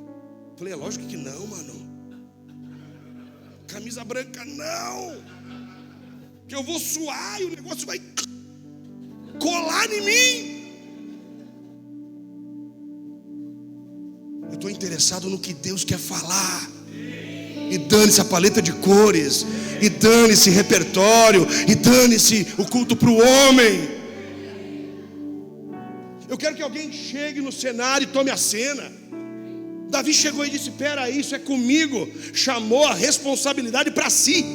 Falei: é lógico que não, mano. Camisa branca não, que eu vou suar e o negócio vai colar em mim. Eu estou interessado no que Deus quer falar. E dane-se a paleta de cores, e dane-se repertório, e dane-se o culto para o homem. Eu quero que alguém chegue no cenário e tome a cena. Davi chegou e disse: peraí, isso é comigo. Chamou a responsabilidade para si.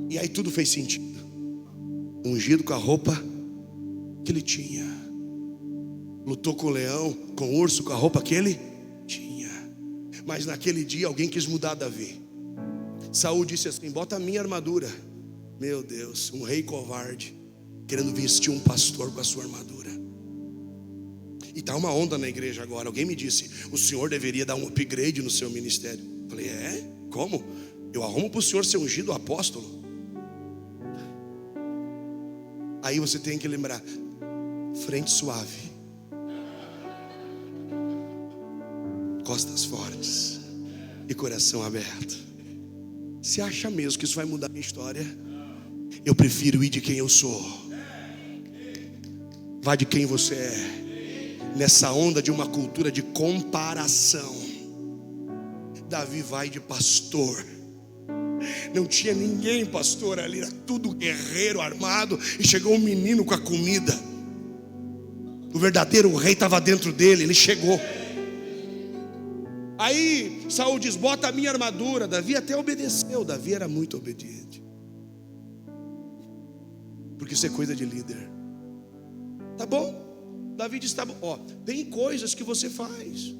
E aí tudo fez sentido. Ungido com a roupa que ele tinha, lutou com o leão, com o urso, com a roupa que ele tinha. Mas naquele dia alguém quis mudar Davi. Saul disse assim: bota a minha armadura. Meu Deus, um rei covarde querendo vestir um pastor com a sua armadura. E tá uma onda na igreja agora. Alguém me disse: o senhor deveria dar um upgrade no seu ministério. Eu falei: é? Como? Eu arrumo para o senhor ser ungido apóstolo. Aí você tem que lembrar: frente suave, costas fortes e coração aberto. Você acha mesmo que isso vai mudar a minha história? Eu prefiro ir de quem eu sou. Vá de quem você é. Nessa onda de uma cultura de comparação, Davi vai de pastor. Não tinha ninguém pastor ali, era tudo guerreiro armado. E chegou um menino com a comida. O verdadeiro rei estava dentro dele, ele chegou. Aí Saul diz: bota a minha armadura. Davi até obedeceu. Davi era muito obediente, porque isso é coisa de líder. Tá bom? Davi disse: tá bom, ó, tem coisas que você faz.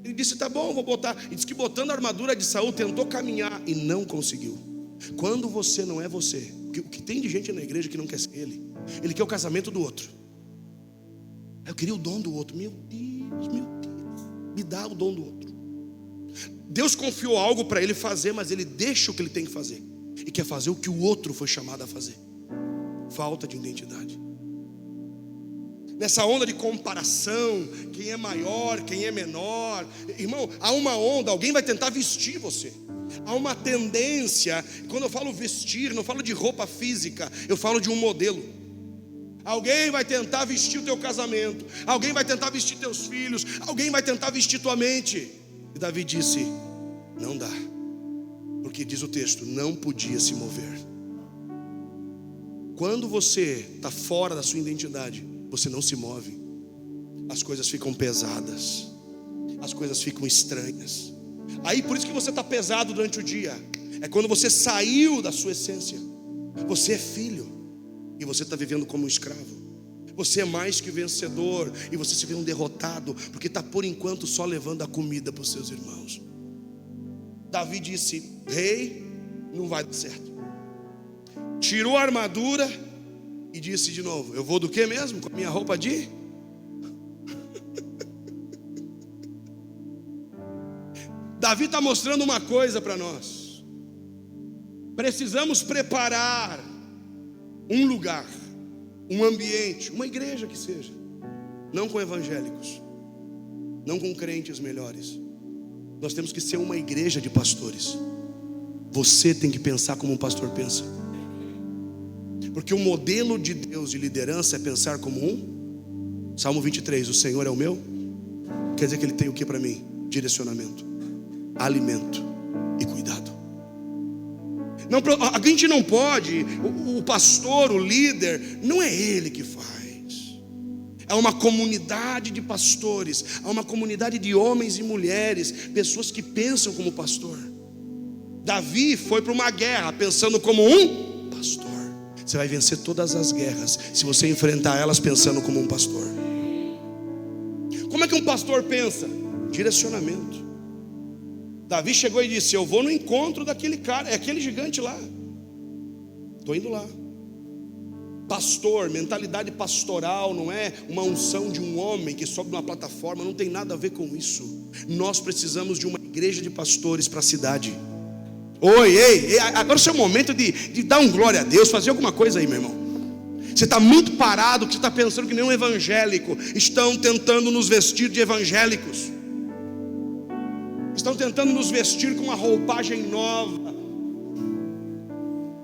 Ele disse: tá bom, vou botar. Ele disse que botando a armadura de Saul tentou caminhar e não conseguiu. Quando você não é você, o que tem de gente na igreja que não quer ser ele? Ele quer o casamento do outro. Eu queria o dom do outro. Meu Deus, me dá o dom do outro. Deus confiou algo para ele fazer, mas ele deixa o que ele tem que fazer e quer fazer o que o outro foi chamado a fazer. Falta de identidade. Nessa onda de comparação, quem é maior, quem é menor. Irmão, há uma onda, alguém vai tentar vestir você. Há uma tendência. Quando eu falo vestir, não falo de roupa física, eu falo de um modelo. Alguém vai tentar vestir o teu casamento, alguém vai tentar vestir teus filhos, alguém vai tentar vestir tua mente. E Davi disse: não dá, porque diz o texto, não podia se mover. Quando você está fora da sua identidade, você não se move. As coisas ficam pesadas, as coisas ficam estranhas. Aí por isso que você está pesado durante o dia. É quando você saiu da sua essência. Você é filho e você está vivendo como um escravo. Você é mais que vencedor e você se vê um derrotado, porque está por enquanto só levando a comida para os seus irmãos. Davi disse: rei, não vai dar certo. Tirou a armadura e disse de novo: eu vou do que mesmo? Com a minha roupa de... Davi está mostrando uma coisa para nós. Precisamos preparar um lugar, um ambiente, uma igreja que seja, não com evangélicos, não com crentes melhores. Nós temos que ser uma igreja de pastores. Você tem que pensar como um pastor pensa, porque o modelo de Deus de liderança é pensar como um. Salmo 23, o Senhor é o meu. Quer dizer que Ele tem o que para mim? Direcionamento, alimento e cuidado. Não, a gente não pode, o pastor, o líder, não é ele que faz. É uma comunidade de pastores, é uma comunidade de homens e mulheres, pessoas que pensam como pastor. Davi foi para uma guerra pensando como um pastor. Você vai vencer todas as guerras se você enfrentar elas pensando como um pastor. Como é que um pastor pensa? Direcionamento. Davi chegou e disse: eu vou no encontro daquele cara, é aquele gigante lá, estou indo lá. Pastor, mentalidade pastoral, não é uma unção de um homem que sobe numa plataforma, não tem nada a ver com isso. Nós precisamos de uma igreja de pastores para a cidade. Oi, ei, agora é o seu momento de dar um glória a Deus, fazer alguma coisa aí, meu irmão. Você está muito parado, que você está pensando que nem um evangélico. Estão tentando nos vestir de evangélicos, estão tentando nos vestir com uma roupagem nova,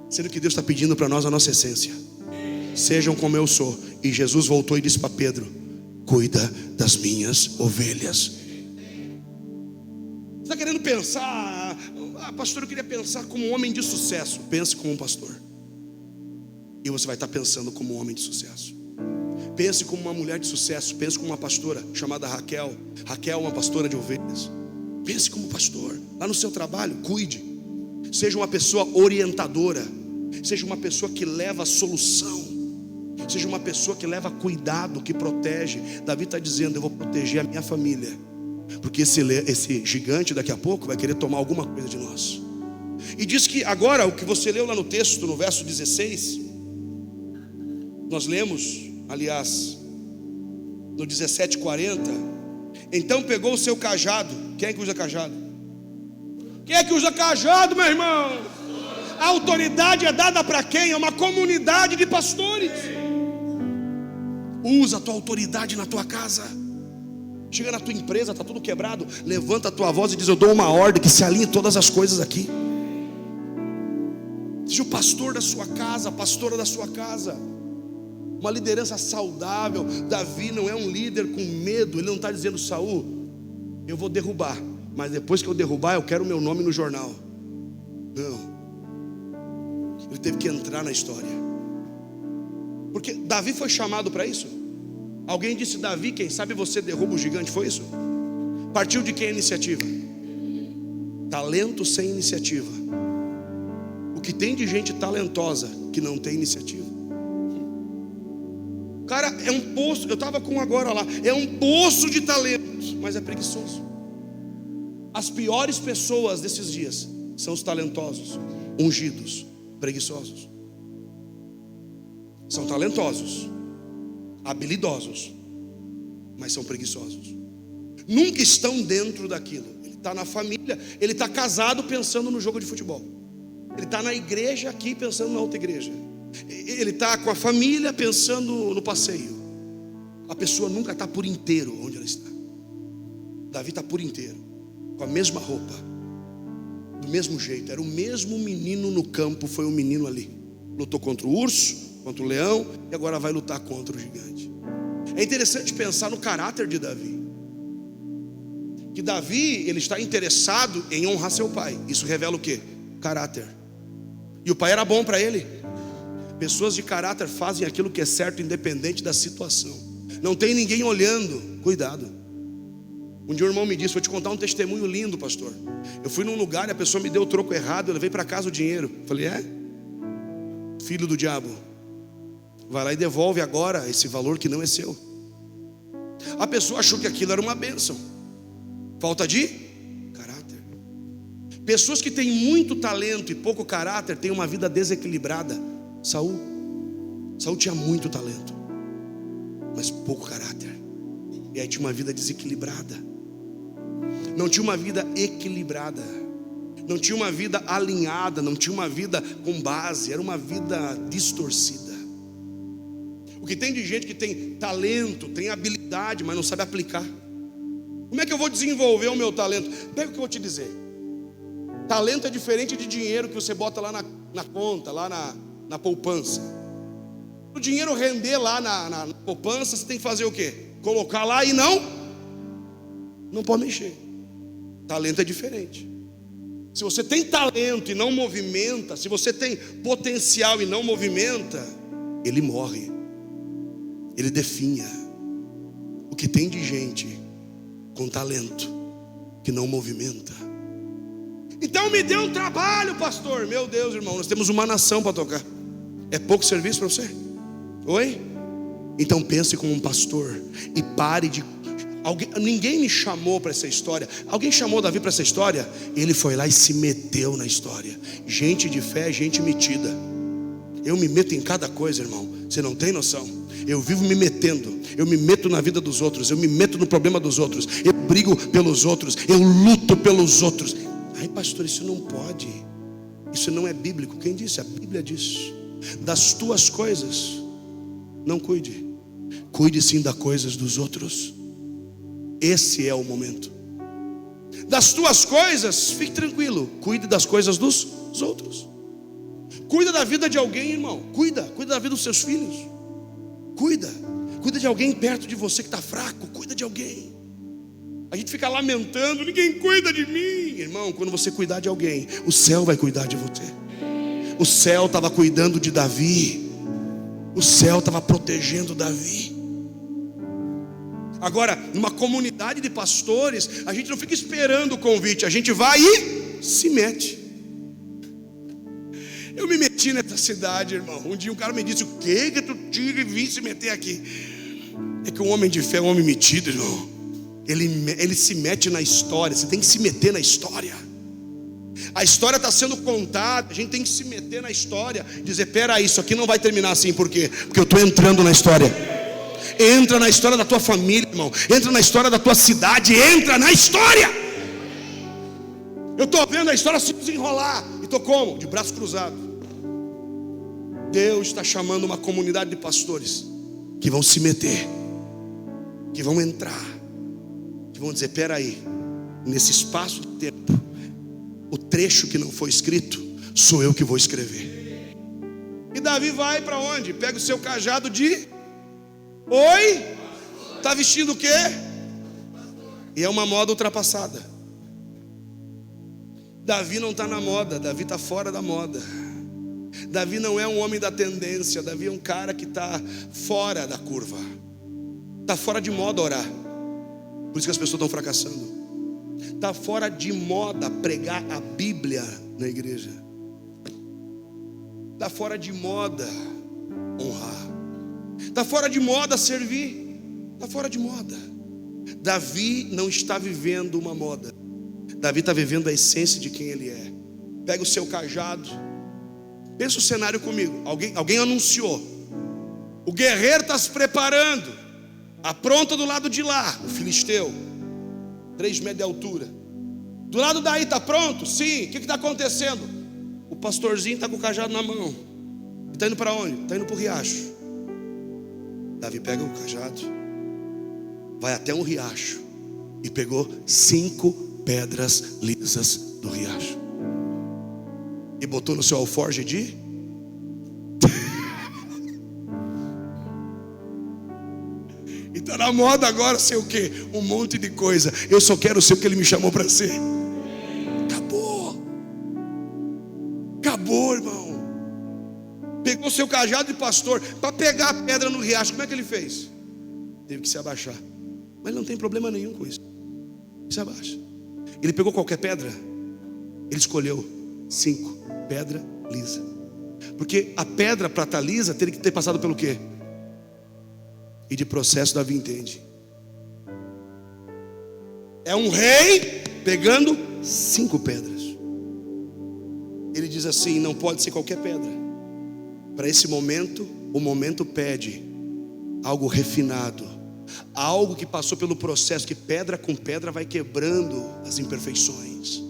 sendo que Deus está pedindo para nós a nossa essência. Sejam como eu sou. E Jesus voltou e disse para Pedro: cuida das minhas ovelhas. Você está querendo pensar: pastor, eu queria pensar como um homem de sucesso. Pense como um pastor, e você vai estar pensando como um homem de sucesso. Pense como uma mulher de sucesso. Pense como uma pastora chamada Raquel. Raquel é uma pastora de ovelhas. Pense como pastor, lá no seu trabalho, cuide. Seja uma pessoa orientadora. Seja uma pessoa que leva a solução. Seja uma pessoa que leva cuidado, que protege. Davi está dizendo: eu vou proteger a minha família, porque esse gigante daqui a pouco vai querer tomar alguma coisa de nós. E diz que agora, o que você leu lá no texto, no verso 16, nós lemos, aliás, no 17:40. Então pegou o seu cajado. Quem é que usa cajado? Quem é que usa cajado, meu irmão? A autoridade é dada para quem? É uma comunidade de pastores. Usa a tua autoridade na tua casa. Chega na tua empresa, está tudo quebrado, levanta a tua voz e diz: eu dou uma ordem que se alinhe todas as coisas aqui. Seja o pastor da sua casa, a pastora da sua casa. Uma liderança saudável. Davi não é um líder com medo. Ele não está dizendo: Saul, eu vou derrubar, mas depois que eu derrubar, eu quero o meu nome no jornal. Não. Ele teve que entrar na história, porque Davi foi chamado para isso. Alguém disse: Davi, quem sabe você derruba o gigante. Foi isso? Partiu de quem a iniciativa? Talento sem iniciativa. O que tem de gente talentosa que não tem iniciativa? Cara, é um poço. Eu estava com agora lá. É um poço de talentos, mas é preguiçoso. As piores pessoas desses dias são os talentosos, ungidos, preguiçosos. São talentosos, habilidosos, mas são preguiçosos. Nunca estão dentro daquilo. Ele está na família, ele está casado pensando no jogo de futebol. Ele está na igreja aqui pensando na outra igreja. Ele está com a família pensando no passeio. A pessoa nunca está por inteiro onde ela está. Davi está por inteiro, com a mesma roupa, do mesmo jeito. Era o mesmo menino no campo, foi um menino ali. Lutou contra o urso, contra o leão, e agora vai lutar contra o gigante. É interessante pensar no caráter de Davi. Que Davi, ele está interessado em honrar seu pai. Isso revela o quê? Caráter. E o pai era bom para ele. Pessoas de caráter fazem aquilo que é certo, independente da situação. Não tem ninguém olhando. Cuidado. Um dia um irmão me disse: vou te contar um testemunho lindo, pastor. Eu fui num lugar e a pessoa me deu o troco errado. Eu levei para casa o dinheiro. Falei: é? Filho do diabo, vai lá e devolve agora esse valor que não é seu. A pessoa achou que aquilo era uma bênção. Falta de caráter. Pessoas que têm muito talento e pouco caráter têm uma vida desequilibrada. Saul tinha muito talento, mas pouco caráter. E aí tinha uma vida desequilibrada. Não tinha uma vida equilibrada. Não tinha uma vida alinhada. Não tinha uma vida com base. Era uma vida distorcida. O que tem de gente que tem talento, tem habilidade, mas não sabe aplicar. Como é que eu vou desenvolver o meu talento? Pega o que eu vou te dizer. Talento é diferente de dinheiro que você bota lá na conta, lá na poupança. O dinheiro render lá na poupança, você tem que fazer o quê? Colocar lá e não pode mexer. Talento é diferente. Se você tem talento e não movimenta, se você tem potencial e não movimenta, ele morre, ele definha. O que tem de gente com talento que não movimenta. Então me dê um trabalho, pastor. Meu Deus, irmão, nós temos uma nação para tocar. É pouco serviço para você? Oi? Então pense como um pastor e pare de... Ninguém me chamou para essa história. Alguém chamou Davi para essa história? Ele foi lá e se meteu na história. Gente de fé, gente metida. Eu me meto em cada coisa, irmão. Você não tem noção. Eu vivo me metendo. Eu me meto na vida dos outros. Eu me meto no problema dos outros. Eu brigo pelos outros. Eu luto pelos outros. Ai, pastor, isso não pode. Isso não é bíblico. Quem disse? A Bíblia diz. Das tuas coisas não cuide. Cuide sim das coisas dos outros. Esse é o momento. Das tuas coisas, fique tranquilo. Cuide das coisas dos outros. Cuida da vida de alguém, irmão. Cuida da vida dos seus filhos. Cuida de alguém perto de você que está fraco. Cuida de alguém. A gente fica lamentando: ninguém cuida de mim. Irmão, quando você cuidar de alguém, o céu vai cuidar de você. O céu estava cuidando de Davi. O céu estava protegendo Davi. Agora, numa comunidade de pastores, a gente não fica esperando o convite. A gente vai e se mete. Eu me meti nessa cidade, irmão. Um dia um cara me disse: o que tu tira e vim se meter aqui? É que um homem de fé é um homem metido, irmão. Ele se mete na história. Você tem que se meter na história. A história está sendo contada, a gente tem que se meter na história, dizer, peraí, isso aqui não vai terminar assim, por quê? Porque eu estou entrando na história. Entra na história da tua família, irmão. Entra na história da tua cidade. Entra na história. Eu estou vendo a história se desenrolar. E estou como? De braço cruzado. Deus está chamando uma comunidade de pastores que vão se meter, que vão entrar, que vão dizer, peraí, nesse espaço de tempo, o trecho que não foi escrito, sou eu que vou escrever. E Davi vai para onde? Pega o seu cajado de... Oi? Está vestindo o quê? E é uma moda ultrapassada. Davi não está na moda, Davi está fora da moda. Davi não é um homem da tendência, Davi é um cara que está fora da curva. Está fora de moda orar. Por isso que as pessoas estão fracassando. Está fora de moda pregar a Bíblia na igreja. Está fora de moda honrar. Está fora de moda servir. Está fora de moda. Davi não está vivendo uma moda. Davi está vivendo a essência de quem ele é. Pega o seu cajado. Pensa o cenário comigo. Alguém anunciou. O guerreiro está se preparando. Apronta do lado de lá, o filisteu, 3 metros de altura. Do lado daí está pronto? Sim. O que está acontecendo? O pastorzinho está com o cajado na mão. Está indo para onde? Está indo para o riacho. Davi pega o cajado, vai até um riacho e pegou 5 pedras lisas do riacho e botou no seu alforje de... E está na moda agora ser o quê? Um monte de coisa. Eu só quero ser o que ele me chamou para ser. Acabou, irmão. Pegou seu cajado de pastor para pegar a pedra no riacho. Como é que ele fez? Teve que se abaixar. Mas não tem problema nenhum com isso. Se abaixa. Ele pegou qualquer pedra. Ele escolheu 5 pedra lisa. Porque a pedra para estar lisa teria que ter passado pelo quê? E de processo Davi entende. É um rei pegando 5 pedras. Ele diz assim, não pode ser qualquer pedra. Para esse momento, o momento pede algo refinado, algo que passou pelo processo, que pedra com pedra vai quebrando as imperfeições.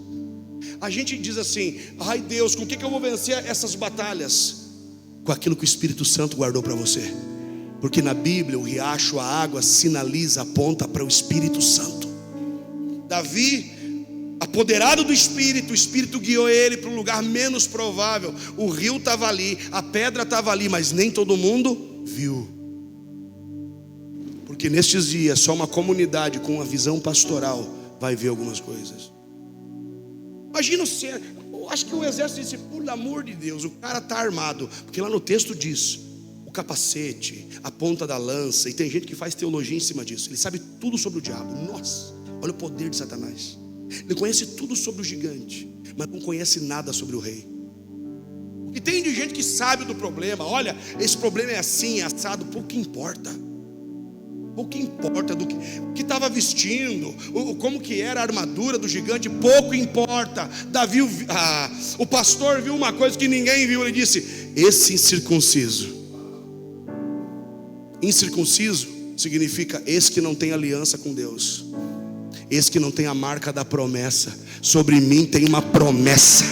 A gente diz assim, ai Deus, com o que eu vou vencer essas batalhas? Com aquilo que o Espírito Santo guardou para você. Porque na Bíblia o riacho, a água sinaliza, aponta para o Espírito Santo. Davi, apoderado do Espírito, o Espírito guiou ele para um lugar menos provável. O rio estava ali, a pedra estava ali, mas nem todo mundo viu. Porque nestes dias só uma comunidade com uma visão pastoral vai ver algumas coisas. Imagina você, eu acho que o exército disse, por amor de Deus, o cara está armado. Porque lá no texto diz, o capacete, a ponta da lança. E tem gente que faz teologia em cima disso. Ele sabe tudo sobre o diabo. Nossa, olha o poder de Satanás. Ele conhece tudo sobre o gigante, mas não conhece nada sobre o rei. E tem de gente que sabe do problema. Olha, esse problema é assim, é assado. Pouco importa. Pouco importa do que estava vestindo, como que era a armadura do gigante. Pouco importa. Davi, o pastor viu uma coisa que ninguém viu. Ele disse, esse incircunciso. Incircunciso significa esse que não tem aliança com Deus, esse que não tem a marca da promessa. Sobre mim tem uma promessa.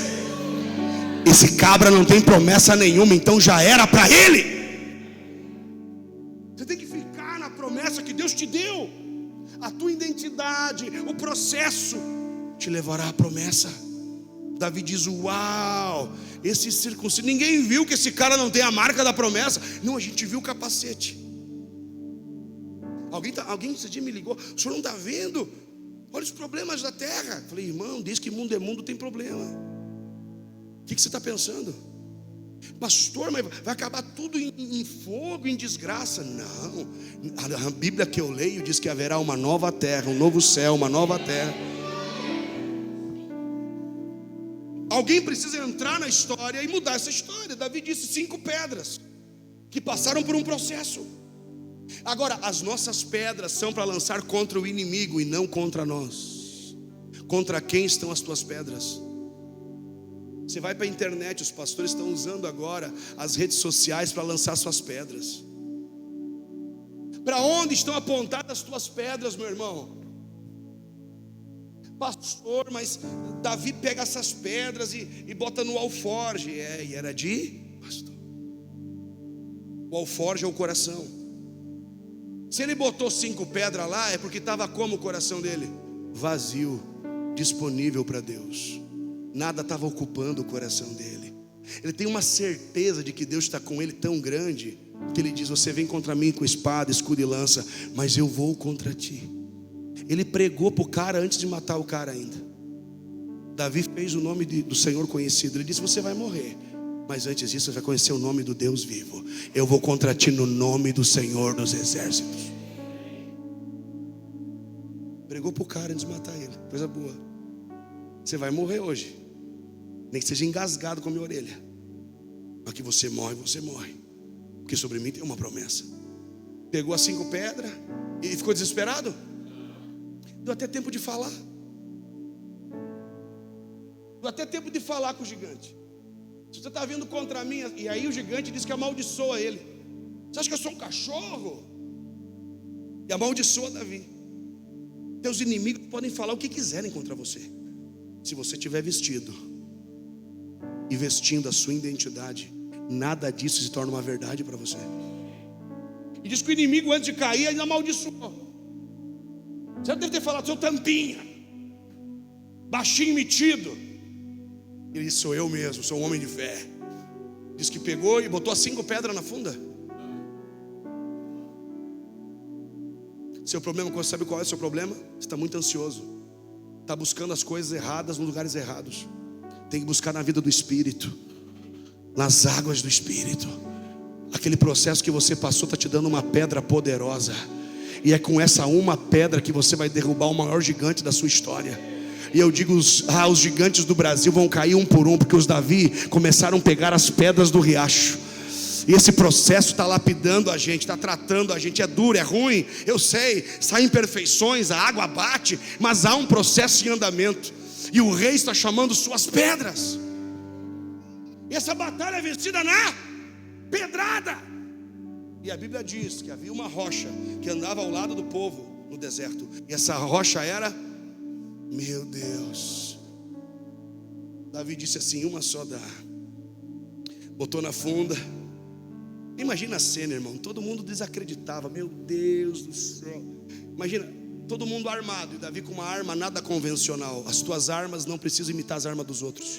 Esse cabra não tem promessa nenhuma, então já era para ele. Você tem que ficar na promessa que Deus te deu. A tua identidade, o processo te levará à promessa. Davi diz, uau, esse circunciso, ninguém viu que esse cara não tem a marca da promessa. Não, a gente viu o capacete. Alguém esse dia me ligou, o senhor não está vendo? Olha os problemas da terra. Falei, irmão, desde que mundo é mundo tem problema. O que você está pensando? Pastor, mas vai acabar tudo em fogo, em desgraça? Não, a Bíblia que eu leio diz que haverá uma nova terra, um novo céu, uma nova terra. Alguém precisa entrar na história e mudar essa história. Davi disse 5 pedras que passaram por um processo. Agora, as nossas pedras são para lançar contra o inimigo e não contra nós. Contra quem estão as tuas pedras? Você vai para a internet, os pastores estão usando agora as redes sociais para lançar suas pedras. Para onde estão apontadas as tuas pedras, meu irmão? Pastor, mas Davi pega essas pedras e bota no alforje. E era de pastor. O alforje é o coração. Se ele botou 5 pedras lá, é porque estava como o coração dele? Vazio, disponível para Deus. Nada estava ocupando o coração dele. Ele tem uma certeza de que Deus está com ele tão grande, que ele diz: você vem contra mim com espada, escudo e lança, mas eu vou contra ti. Ele pregou para o cara antes de matar o cara ainda. Davi fez o nome do Senhor conhecido. Ele disse: você vai morrer, mas antes disso você vai conhecer o nome do Deus vivo. Eu vou contra ti no nome do Senhor dos exércitos. Pregou para o cara antes de matar ele. Coisa boa. Você vai morrer hoje, nem que seja engasgado com a minha orelha, mas que você morre, porque sobre mim tem uma promessa. Pegou as 5 pedras e ficou desesperado. Deu até tempo de falar. Deu até tempo de falar com o gigante. Se você está vindo contra mim, e aí o gigante diz que amaldiçoa ele. Você acha que eu sou um cachorro? E amaldiçoa Davi. Teus inimigos podem falar o que quiserem contra você, se você estiver vestido e vestindo a sua identidade, nada disso se torna uma verdade para você. E diz que o inimigo, antes de cair, ainda amaldiçoou. Você deve ter falado: seu tampinha, baixinho metido. Ele disse: sou eu mesmo, sou um homem de fé. Diz que pegou e botou as 5 pedras na funda. Seu problema, sabe qual é o seu problema? Você está muito ansioso, está buscando as coisas erradas nos lugares errados. Tem que buscar na vida do Espírito, nas águas do Espírito. Aquele processo que você passou está te dando uma pedra poderosa, e é com essa uma pedra que você vai derrubar o maior gigante da sua história. E eu digo, os gigantes do Brasil vão cair um por um, porque os Davi começaram a pegar as pedras do riacho. E esse processo está lapidando a gente, está tratando a gente. É duro, é ruim, eu sei, saem imperfeições, a água bate, mas há um processo em andamento. E o rei está chamando suas pedras. E essa batalha é vencida na pedrada. E a Bíblia diz que havia uma rocha que andava ao lado do povo no deserto. E essa rocha era, meu Deus, Davi disse assim: uma só dá. Botou na funda. Imagina a cena, irmão, todo mundo desacreditava. Meu Deus do céu. Imagina, todo mundo armado, e Davi com uma arma nada convencional. As tuas armas não precisam imitar as armas dos outros.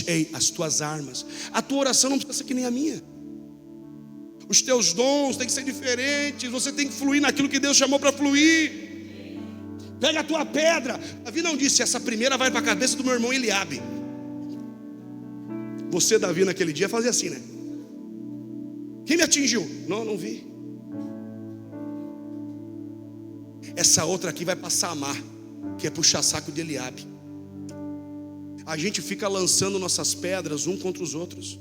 Ei, as tuas armas. A tua oração não precisa ser que nem a minha. Os teus dons têm que ser diferentes. Você tem que fluir naquilo que Deus chamou para fluir. Pega a tua pedra. Davi não disse: essa primeira vai para a cabeça do meu irmão Eliabe. Você, Davi, naquele dia fazia assim, né? Quem me atingiu? Não vi. Essa outra aqui vai para Samar, que é puxar saco de Eliabe. A gente fica lançando nossas pedras um contra os outros.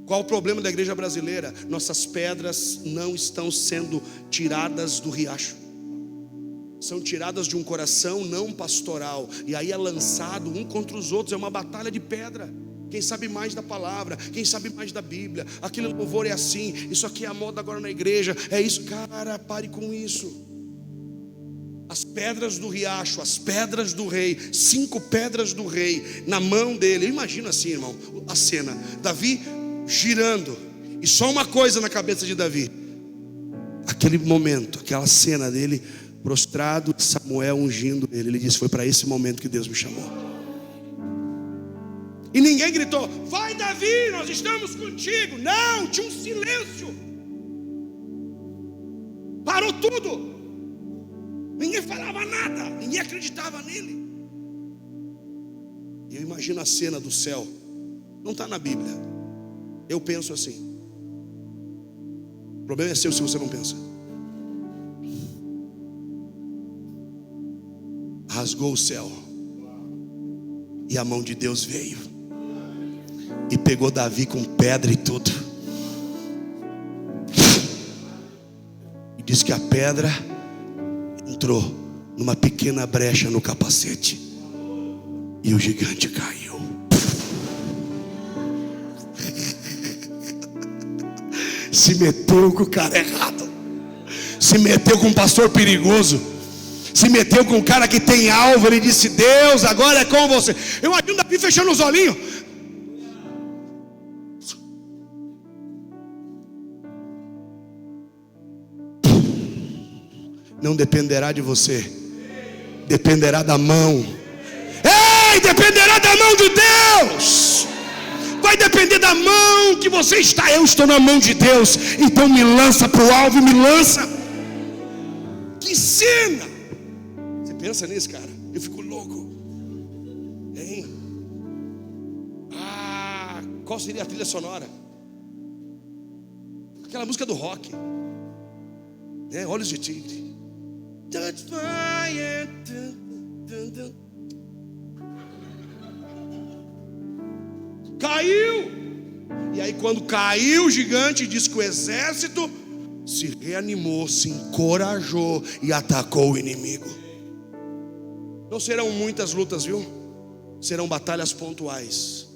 Qual o problema da igreja brasileira? Nossas pedras não estão sendo tiradas do riacho, são tiradas de um coração não pastoral, e aí é lançado um contra os outros. É uma batalha de pedra. Quem sabe mais da palavra, quem sabe mais da Bíblia. Aquele louvor é assim, isso aqui é a moda agora na igreja, é isso. Cara, pare com isso. As pedras do riacho, as pedras do rei, 5 pedras do rei na mão dele. Eu imagino assim, irmão, a cena, Davi girando, e só uma coisa na cabeça de Davi. Aquele momento, aquela cena dele prostrado, Samuel ungindo ele. Ele disse: foi para esse momento que Deus me chamou. E ninguém gritou: vai Davi, nós estamos contigo. Não, tinha um silêncio. Parou tudo. Ninguém falava nada, ninguém acreditava nele. E eu imagino a cena do céu. Não está na Bíblia. Eu penso assim. O problema é seu se você não pensa. Rasgou o céu, e a mão de Deus veio e pegou Davi com pedra e tudo, e diz que a pedra entrou numa pequena brecha no capacete, e o gigante caiu. se meteu com o cara errado, se meteu com um pastor perigoso, se meteu com um cara que tem alvo. Ele disse: Deus, agora é com você. Eu imagino Davi fechando os olhinhos. Não dependerá de você, dependerá da mão. Ei, dependerá da mão de Deus. Vai depender da mão que você está. Eu estou na mão de Deus, então me lança para o alvo, me lança. Que cena! Você pensa nisso, cara? Eu fico louco, hein? Qual seria a trilha sonora? Aquela música do rock, né? Olhos de Tigre. Caiu. E aí quando caiu o gigante, diz que o exército se reanimou, se encorajou e atacou o inimigo. Não serão muitas lutas, viu? Serão batalhas pontuais,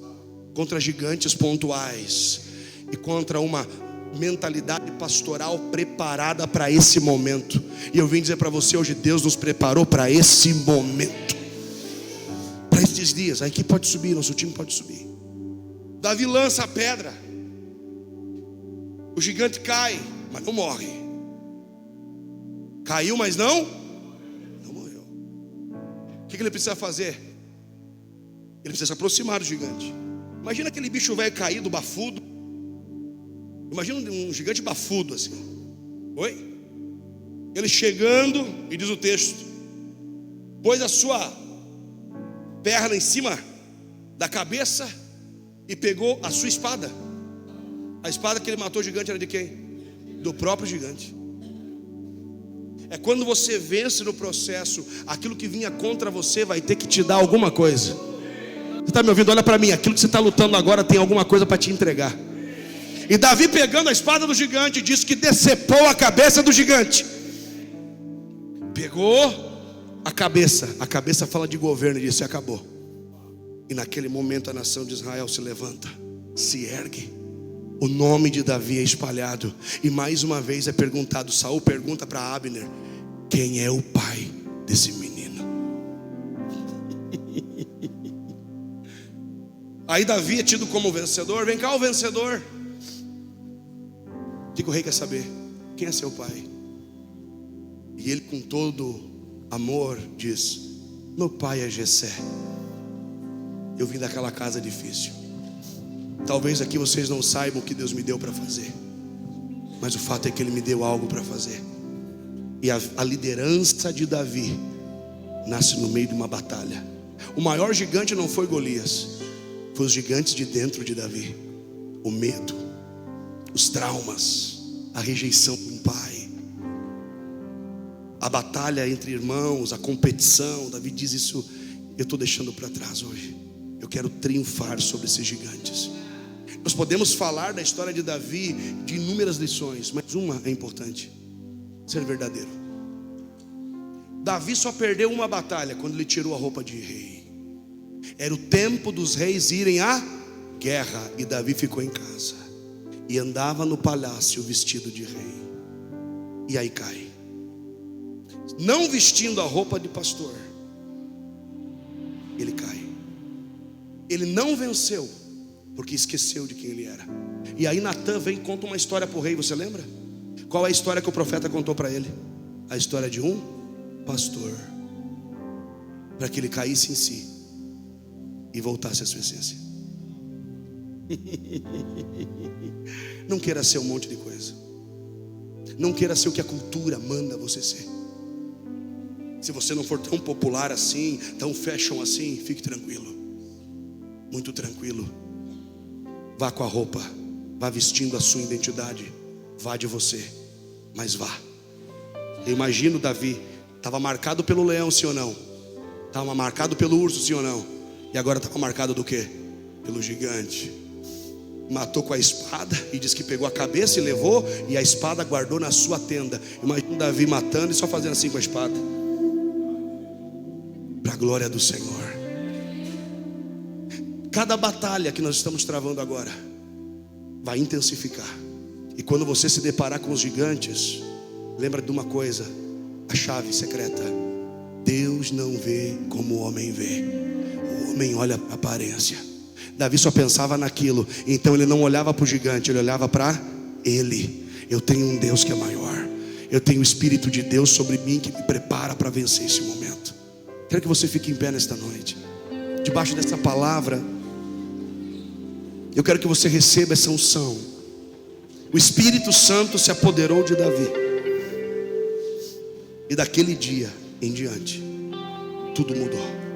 contra gigantes pontuais, e contra uma mentalidade pastoral preparada para esse momento. E eu vim dizer para você hoje: Deus nos preparou para esse momento, para esses dias. A equipe pode subir, nosso time pode subir. Davi lança a pedra, o gigante cai, mas não morre. Caiu, mas não morreu. O que ele precisa fazer? Ele precisa se aproximar do gigante. Imagina aquele bicho velho caído, bafudo. Imagina um gigante bafudo assim. Oi? Ele chegando, e diz o texto, pôs a sua perna em cima da cabeça e pegou a sua espada. A espada que ele matou o gigante era de quem? Do próprio gigante. É quando você vence no processo, aquilo que vinha contra você vai ter que te dar alguma coisa. Você está me ouvindo? Olha para mim, aquilo que você está lutando agora tem alguma coisa para te entregar. E Davi, pegando a espada do gigante, disse que decepou a cabeça do gigante. Pegou a cabeça fala de governo, e disse: acabou. E naquele momento a nação de Israel se levanta, se ergue. O nome de Davi é espalhado. E mais uma vez é perguntado. Saul pergunta para Abner: quem é o pai desse menino? Aí Davi é tido como vencedor. Vem cá o vencedor. O que o rei quer saber? Quem é seu pai? E ele, com todo amor, diz: meu pai é Jessé. Eu vim daquela casa difícil. Talvez aqui vocês não saibam o que Deus me deu para fazer, mas o fato é que Ele me deu algo para fazer. E a liderança de Davi nasce no meio de uma batalha. O maior gigante não foi Golias, foi os gigantes de dentro de Davi. O medo, os traumas, a rejeição de um pai, a batalha entre irmãos, a competição. Davi diz isso: eu estou deixando para trás hoje. Eu quero triunfar sobre esses gigantes. Nós podemos falar da história de Davi de inúmeras lições, mas uma é importante: ser verdadeiro. Davi só perdeu uma batalha quando ele tirou a roupa de rei. Era o tempo dos reis irem à guerra, e Davi ficou em casa e andava no palácio vestido de rei. E aí cai, não vestindo a roupa de pastor. Ele cai. Ele não venceu porque esqueceu de quem ele era. E aí Natã vem e conta uma história para o rei. Você lembra? Qual é a história que o profeta contou para ele? A história de um pastor, para que ele caísse em si e voltasse à sua essência. Não queira ser um monte de coisa. Não queira ser o que a cultura manda você ser. Se você não for tão popular assim, tão fashion assim, fique tranquilo, muito tranquilo. Vá com a roupa, vá vestindo a sua identidade, vá de você, mas vá. Eu imagino Davi, estava marcado pelo leão, sim ou não? Estava marcado pelo urso, sim ou não? E agora estava marcado do quê? Pelo gigante. Matou com a espada, e diz que pegou a cabeça e levou, e a espada guardou na sua tenda. Imagina Davi matando e só fazendo assim com a espada, para a glória do Senhor. Cada batalha que nós estamos travando agora vai intensificar. E quando você se deparar com os gigantes, lembra de uma coisa, a chave secreta: Deus não vê como o homem vê. O homem olha a aparência. Davi só pensava naquilo, então ele não olhava para o gigante, ele olhava para ele. Eu tenho um Deus que é maior. Eu tenho o Espírito de Deus sobre mim que me prepara para vencer esse momento. Quero que você fique em pé nesta noite. Debaixo dessa palavra, eu quero que você receba essa unção. O Espírito Santo se apoderou de Davi. E daquele dia em diante, tudo mudou.